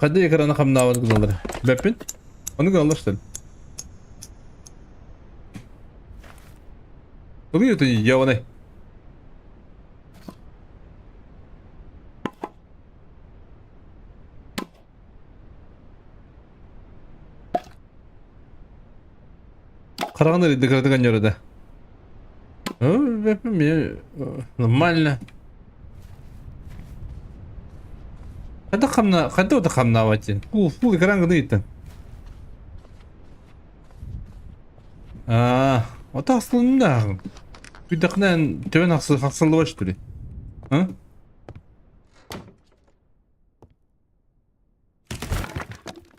Speaker 1: Hadi ekrana kamna kullanılır. Bepin. Onu kullanırsın. Oluyor da ya o ne? Karanlığı dikkat yerde. Bepin mi? Normal. Hadi o da kamna vaçin. Bu ekran gıdıydı. O da aslında bir dakika töven haksızlığı başlıyor. Ha?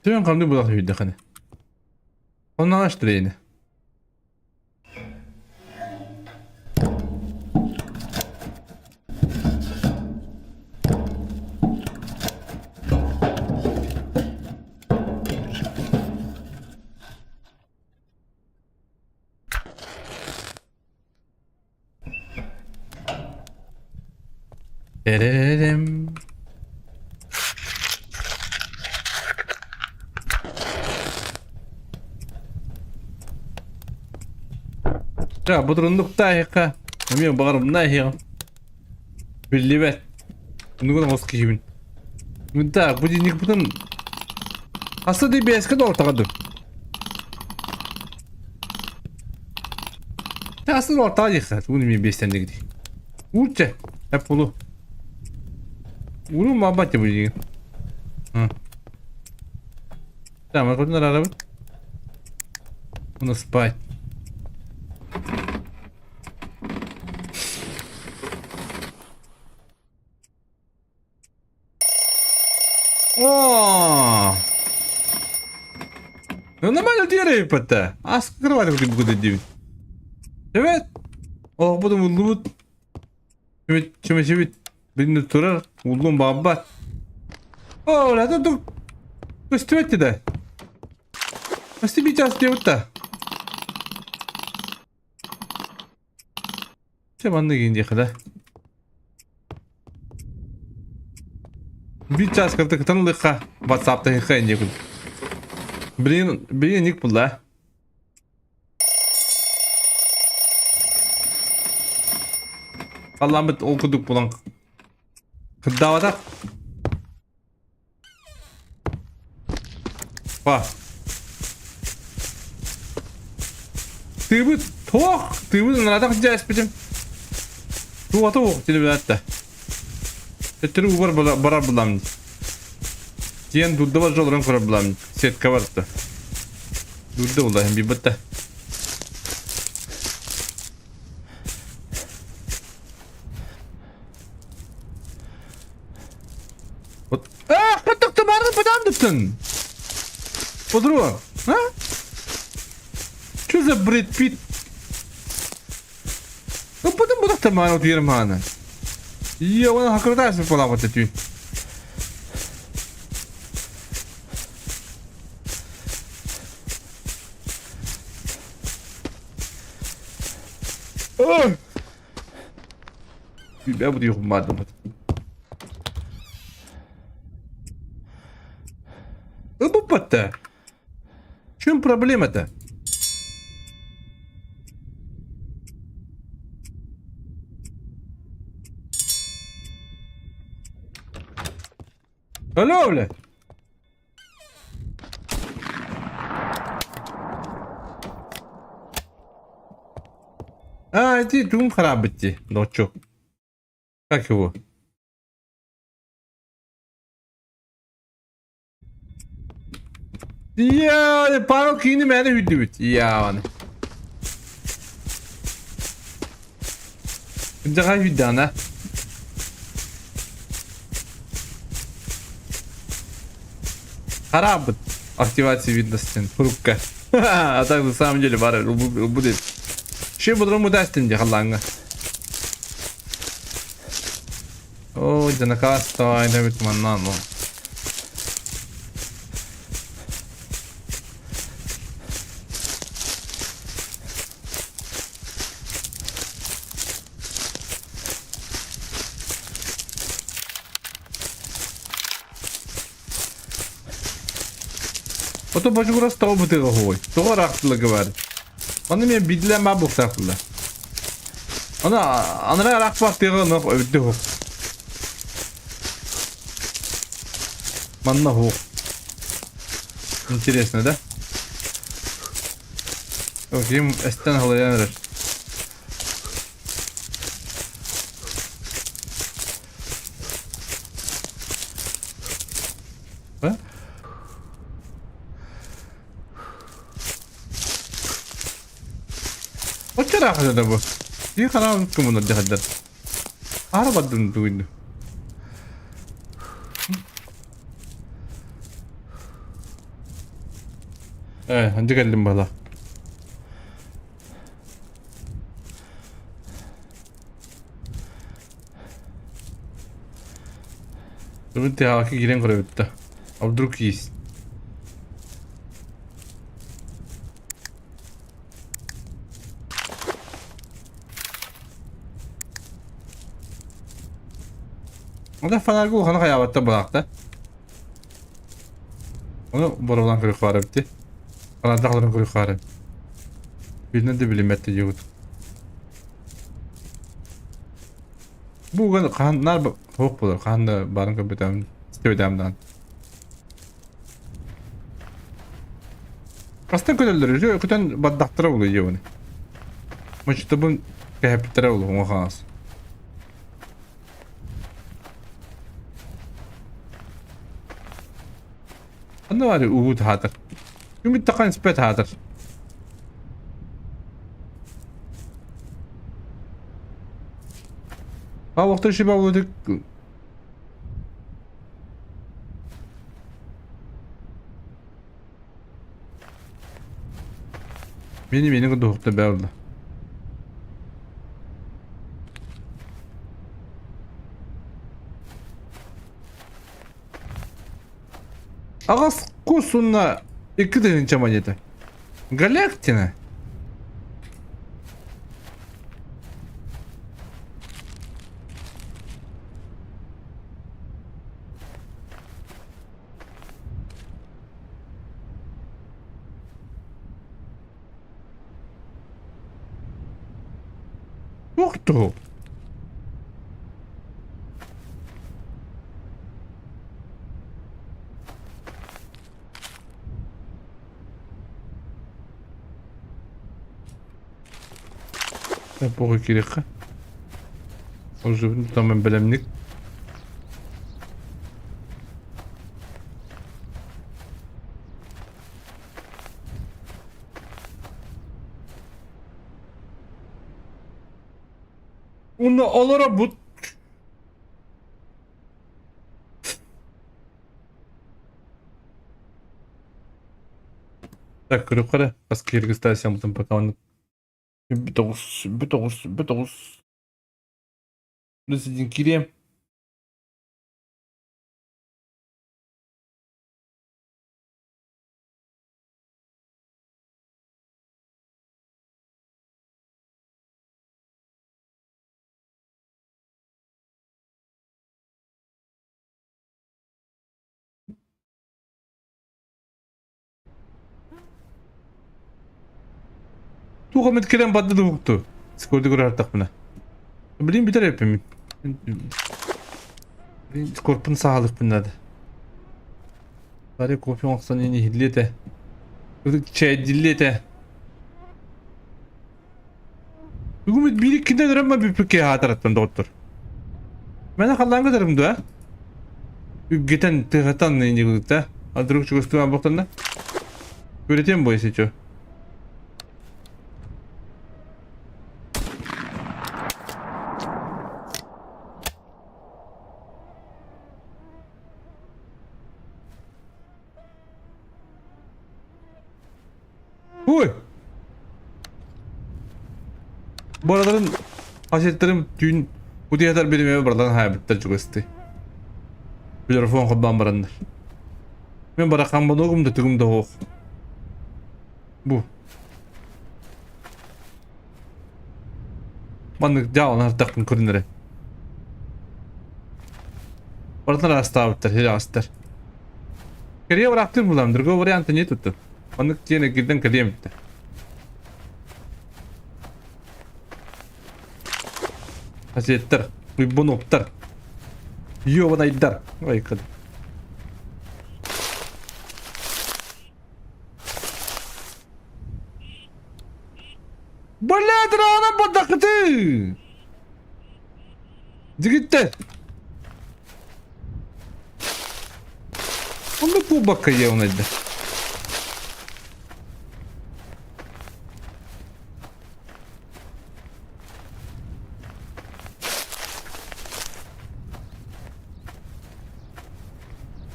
Speaker 1: Töven kamdı bu dakika bir dakika. Onu açtırıyor yine. Derererim. Ya bu durumlukta yaka. Emiyorum bakarım ne ya. Belli bet. Bunu kadar moski gibi. Bunta bu dinik bunun. Aslı diye bir eski de ortağa dur. Aslı ortağa yıksa. Bunu bir beslendi gidiyor. Uçça. Hep bunu. Bunu muhabbet yapacağım. Tamam, arkadaşlar araba. Bunu spy. О! Ну нормально деревья-то. А скрывали как будто девять. Evet. Oh bu da buldum. Çimit. Birini turar. Buldum babbat. Oh la dur. Üstüme de. Nasıl bir çaz diyor da. Çamanlı giyince kadar. Bir çaz kırtık tanılıkha. WhatsApp'ta hikayince kul. Birini nik bulla. Allah'ım okuduk bulan. Kıddavada. Bak. Tübü tok, tübü naradak jas bitim. Tuwa tok dili bilatta. Tetri ubar bara bulam. Diyen dudda var jolran kora bulam. Setka vardı. Dudda ulah hem bir batta. Katıktı barı badam dıttın. Podru. Ha? Что за Брэд Питт? Ну потом буду таману дирмана. Я вон хакратас полавать ты. Ой! Я буду их мадом. Опа-та. В чем проблема-то? Алло, бля. А, эти дум харабити, ночью. Как его? Я пару кинь меня видит. Я он. Где видно, на? Харабит. Активация видности. Хрупка. А так на самом деле бар будет. Ще по-другому дастин де халанга. О, да накаста, ай да бит маннано. Ото бачу раз тау бутыга хой. Тоо рахтлы говорит. Оны мен бидлен ба бухтакылы. Она анра рах бактыга нох өддү хок. Манна хок. Интересно, да? Окей, эстен халаян. А? 어쩌라 하자다 뭐. 이 하나 그문 어디 갔다. 알아봤던 누구인데. 언제 갈림 받아. 그러면 대학에 기랭 거래였다. Abdurkiz. O da fanar bu kana hayavatta bıraktı. Onu borulan kırık var bitti. Bana dağların kırık var. Birine de bilimette yok. Bu kanlar hok bulur. Kanda barın kapıdan istemeden. Aslında kötüleri kötüden badaktıra oluyor yani. Maçta bu kıyafetlere oluyor ona khas. Anda var ya Uhud hadır. Ümit takan ispet hadır. Ha vakti şey bağladık. Beni kudukta bağlı. Ağız kusunla iki derin çamaniyeti. Galaktina. Yoktu. Bu kirika. O zaman tamam belemlik. Onu alara bu. Так, yukarı. Baskı регистрация потом пока он... Bir dokuz. Burası için gireyim. Tuğla metkilen patladı huktu. Skordu kur artık buna. Bileyim bir tane yapayım. Korpun sağlık bunlar. Bari kopya olsan en iyi hillete. Şey dillete. Bugün bir ikinde öğrenme bir peki hatarattan doktor. Ben kallan kadarım da. Geçen tıhatan ne ince da. Adruk çıkıştığıma baktığında. Öğreteyim bu işi çoğu. Huy! Bu araların haşetlerim dün bu diye kadar benim eve buradan hayabetler çok isti. Bir telefon kabban barandır. Ben bırakan bunu okum da tügüm de hoğuk. Bu. Bandık cağın artıkın kürünleri. Oradan rasta avutlar, her astar. Keriye bıraktım bulamdır, go variantı niye tuttu? Bandık ciyene girden keriye bitti. Haşetler, bunu optar. Yiyor bana idder. Vay kadın. Baladır ana badakıtı. Gitti. Onu bu bakaya ona idder.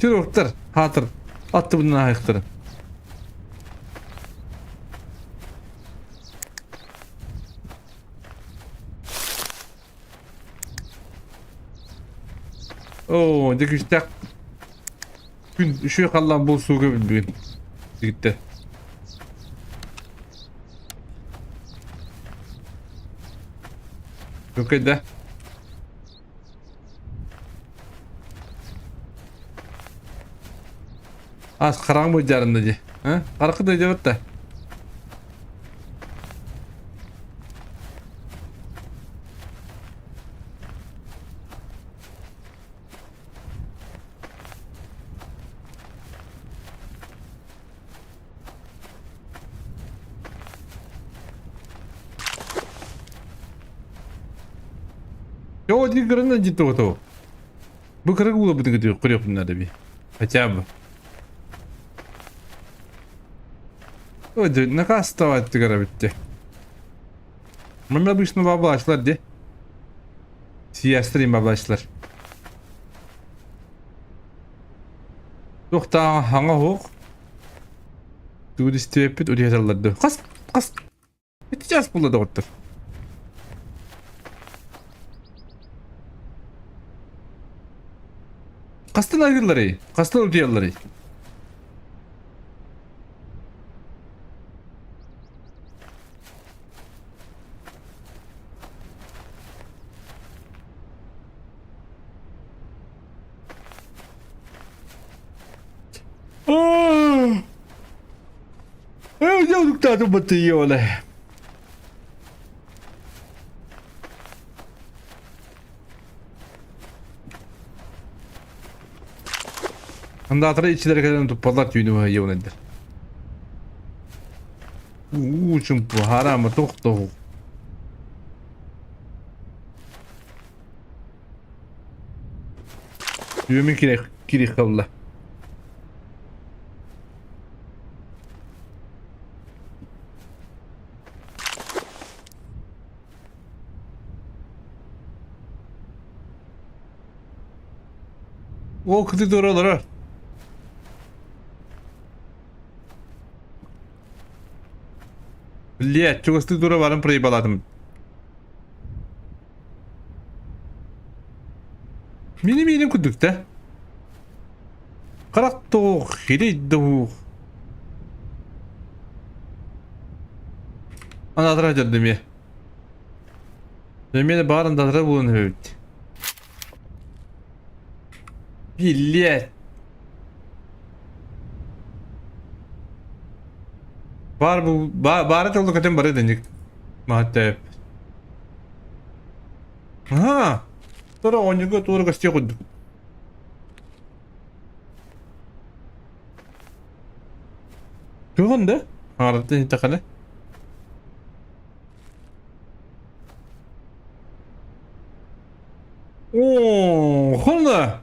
Speaker 1: Çırıktır, hatır. Attı bundan ayıktırın. Oo, dikiştek. Gün şu kallan bol suğu bilmeyin. Gitti. Yok edde. Az karan bu carında diye. Ha? Karkı da cevap da. Yo, di kırın ciddi oto. Bu kırık bulu bıdı gidiyor. Kırıyor bunlar da bir. Acaba. O da ne kadar stava etti gara bitti. Mama bu işini bablaşlar di. Siyastırayım bablaşlar. Yok da hanga hoğuk. Turist tepet ödeye salladı. Kas. Biteceğiz bulu da otur. Kastın ayrıları. Kastın ödeyeleri. Jauh tak tu betul oleh. Anda atrás içleri kadar toparlat yünü var ya nedir? Çünkü haram çok. Yümin kirek kavla. O kızı doğru olur ha. Liye, çok ıslık doğru varım pırayı baladım. Benim kudukta. Karak doğuk, hili doğuk. Anadır'a döndüm ya. Demeye bağırın dadır'a bulun hüvit. Liye. Var bu, bağırat oldu katen bari denecek. Mahatte. Aha. Sonra oyuncu doğru gazeteye koyduk. Göğün de. Ağrıdı intikale. Ooo. Kolla.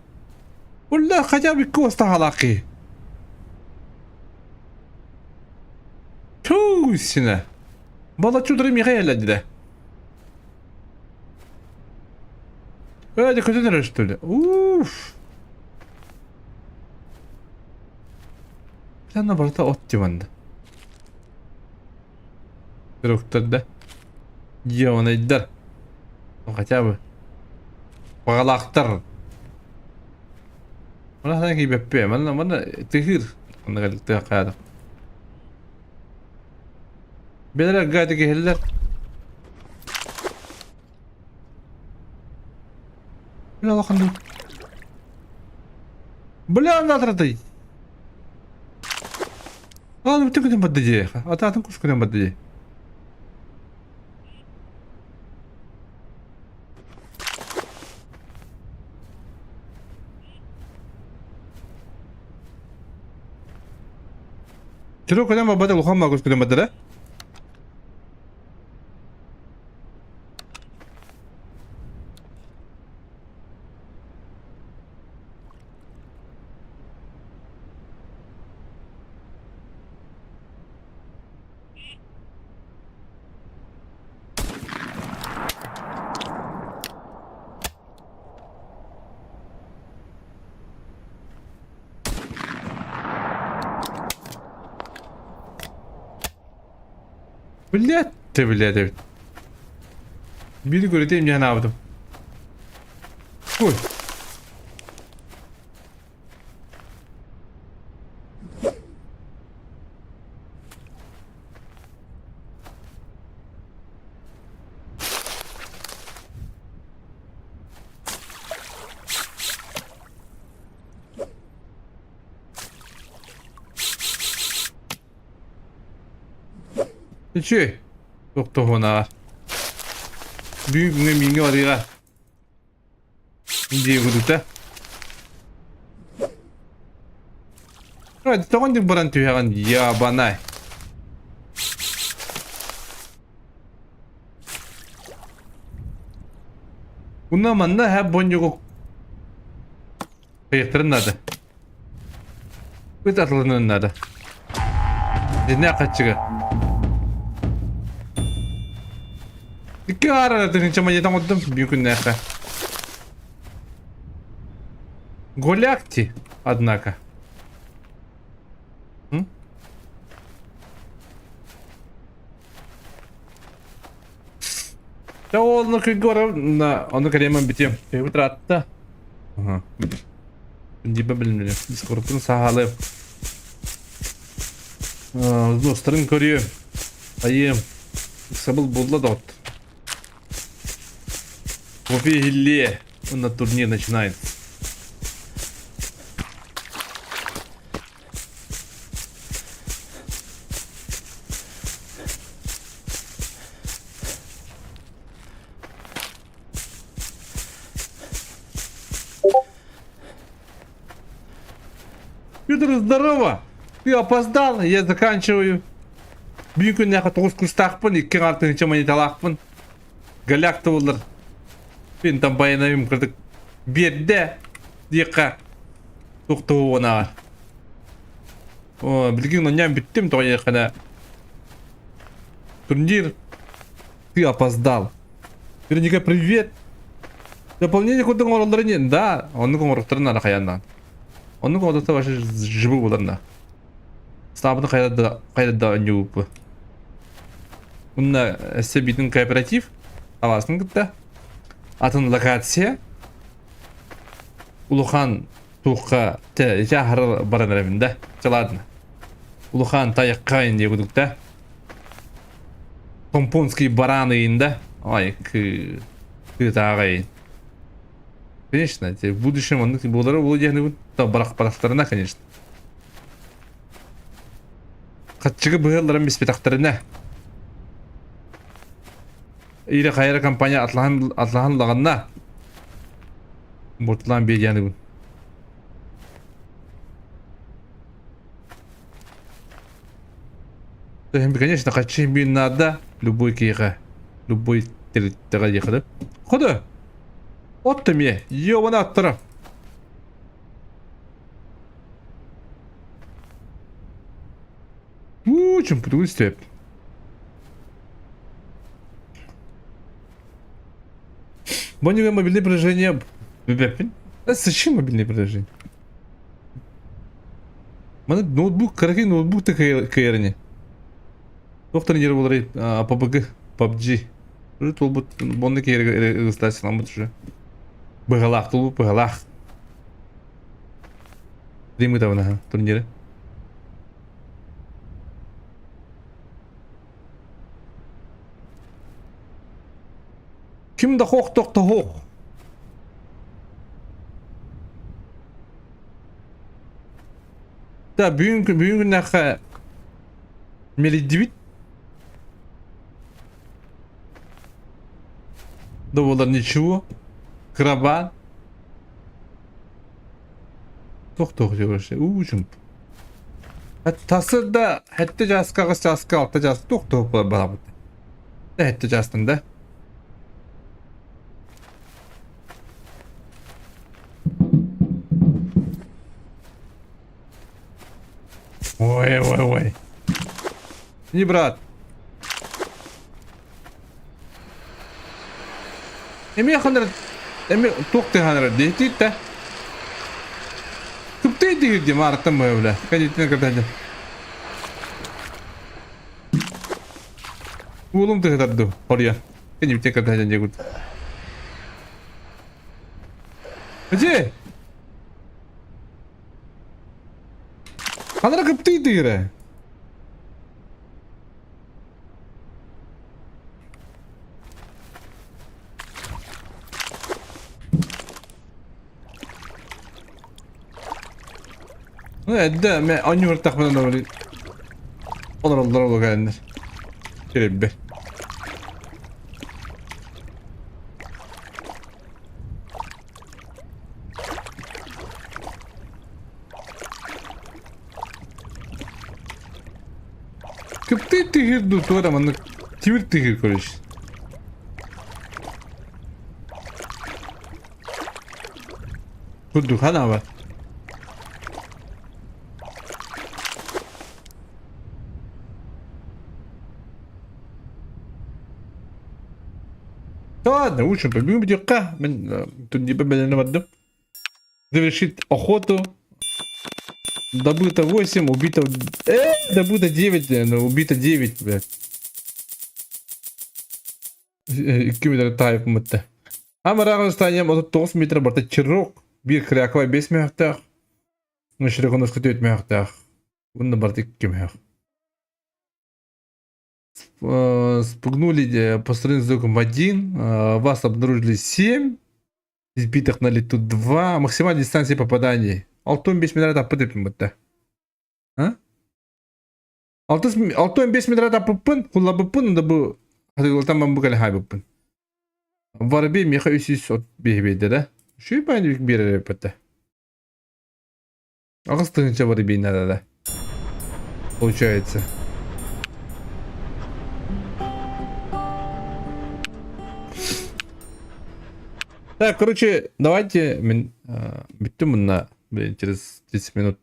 Speaker 1: Kolla kaca bir kosta halaki. Tüh sine. Bala çudurayım yıkayla de. Öyle kötü neresi Uff. Bir tane barda ot civandı. Doktor da. Yavana idder. O kaça bu. Bağla aktar. Ona sanki beppe. Bana tehir. Ona geldik de kayada. Beler gayet gehirler. Bila bakın dur. Bila anlatırdı. Oğlum bütün gün batıcı. Atın kuş gün batıcı. Çırok kadar mı batıcı lokam kuş gün batıcı? Bilet. Biri göreyim ya ne yaptım. Koy. İçi. Yok da ona. Büyük bir mingi var ya. İndiye kudukta. Hadi tamam dik baran tüyhagan ya bana. Bundan manda hep boncuğu kayıktırın adı. Bu tatlının adı. Ne kaçığı? İki ara da çama yedim oldum büyük neka. Голякти, однако. Да он на onu kalемem bitiyorum. Favorite attı. Aha. Dibe bilmiyorum. Discord'un sahalı. Dostlarım koruyor. Ayım. Sabıl bulda dot. Кофе Хилле. На турнир начинается. Петр, здорово! Ты опоздал, я заканчиваю. Büyük günlerde 9 kurs takpın, 2 kartın içe manitalakpın. Galakta olur. Ben tam bayanayım kırdık. Bir de Дика. Тукту она. О, билгин оннан биттим тояқана. Турнир. Ты опоздал. Верника, привет. Дополнение кудың оралдары не? Да, оның оралдарын ара қаяндан. Оның оралдары башы жібі боларына. Стабыны қайда өне өпі. Бұнна әсі бейтін кооператив. Аласын күтті. Атын локация. Улухан туққа жағыры баран әрімінде. Жаладына. Улухан таяққайын де күдікті. Помпонский бараны енді. Ай, тағайын. Конечно, в будущем он благодаря Владимиру барақтарына, конечно. Қатшығы бұғылдарын беспетақтарына. Ире қайыры компания атлаған лағанна. Бұтылан бейдені бұл. Конечно, қатшы бейін нада любой кейға, любой территория ехады. Ходы! Отты ме, ебаны аттырым. Очень удовольствие. Бонника мобильное приложение. Зачем мобильное приложение? Мана ноутбук, караки ноутбук ты кайрани. Доктор не работает, PUBG, PUBG. Тут вот бонника регистрация нам уже. Быгалах, тулу, быгалах. Димы там на турнире. Ким да хох, тох, то хох. Да, бүгін нақа меледивит. Да олар ничего. Крабан. Тох жүрші. Учым. Тасы да әтті жасқағыз жасқа алты жас. Тох бала бұд. Әтті жастың да. Ой. Не, брат. Эми ханар, эми тоқты ханар дейті та. Күпті дейді марттым өйлі. Кәдеттен кірді. Улым тұғытарды ория. Кәдеттен кірді дегуд. Әже? Ханар күпті дейірі. ده ما أني مرتاح من الأولي. الله قاعدنا. شرب. كيف تغير دكتورة منك تمر تغير كلش. خدوا خنا بقى. Ладно, учим, побегу бедюка. Тут не победили в одном. Завершить охоту. Добыто 8, убито... добыто 9, но убито 9, блядь. Километр тайп мытты. Амарагын станем от 9 метр барта чирок. Bir krякова без мягтах. Но широко нас хотят мягтах. Он барта кимях. Спугнули по сравнению с звуком 1. Вас обнаружили 7. Избитых на лету 2. Максимальная дистанция попаданий. Алтын 5 метр аппын мытты. Алтын 5 метр аппын. Кулабыпын, онда бұл хатылтан мен бұл хай бұппын. Варбе меха 300 от бейбейді да. Şu ben de bir yere yapıttı. Ağustos'ta var bir nada. Получается. Так, короче, давайте... Биtti bununla. Через 30 минут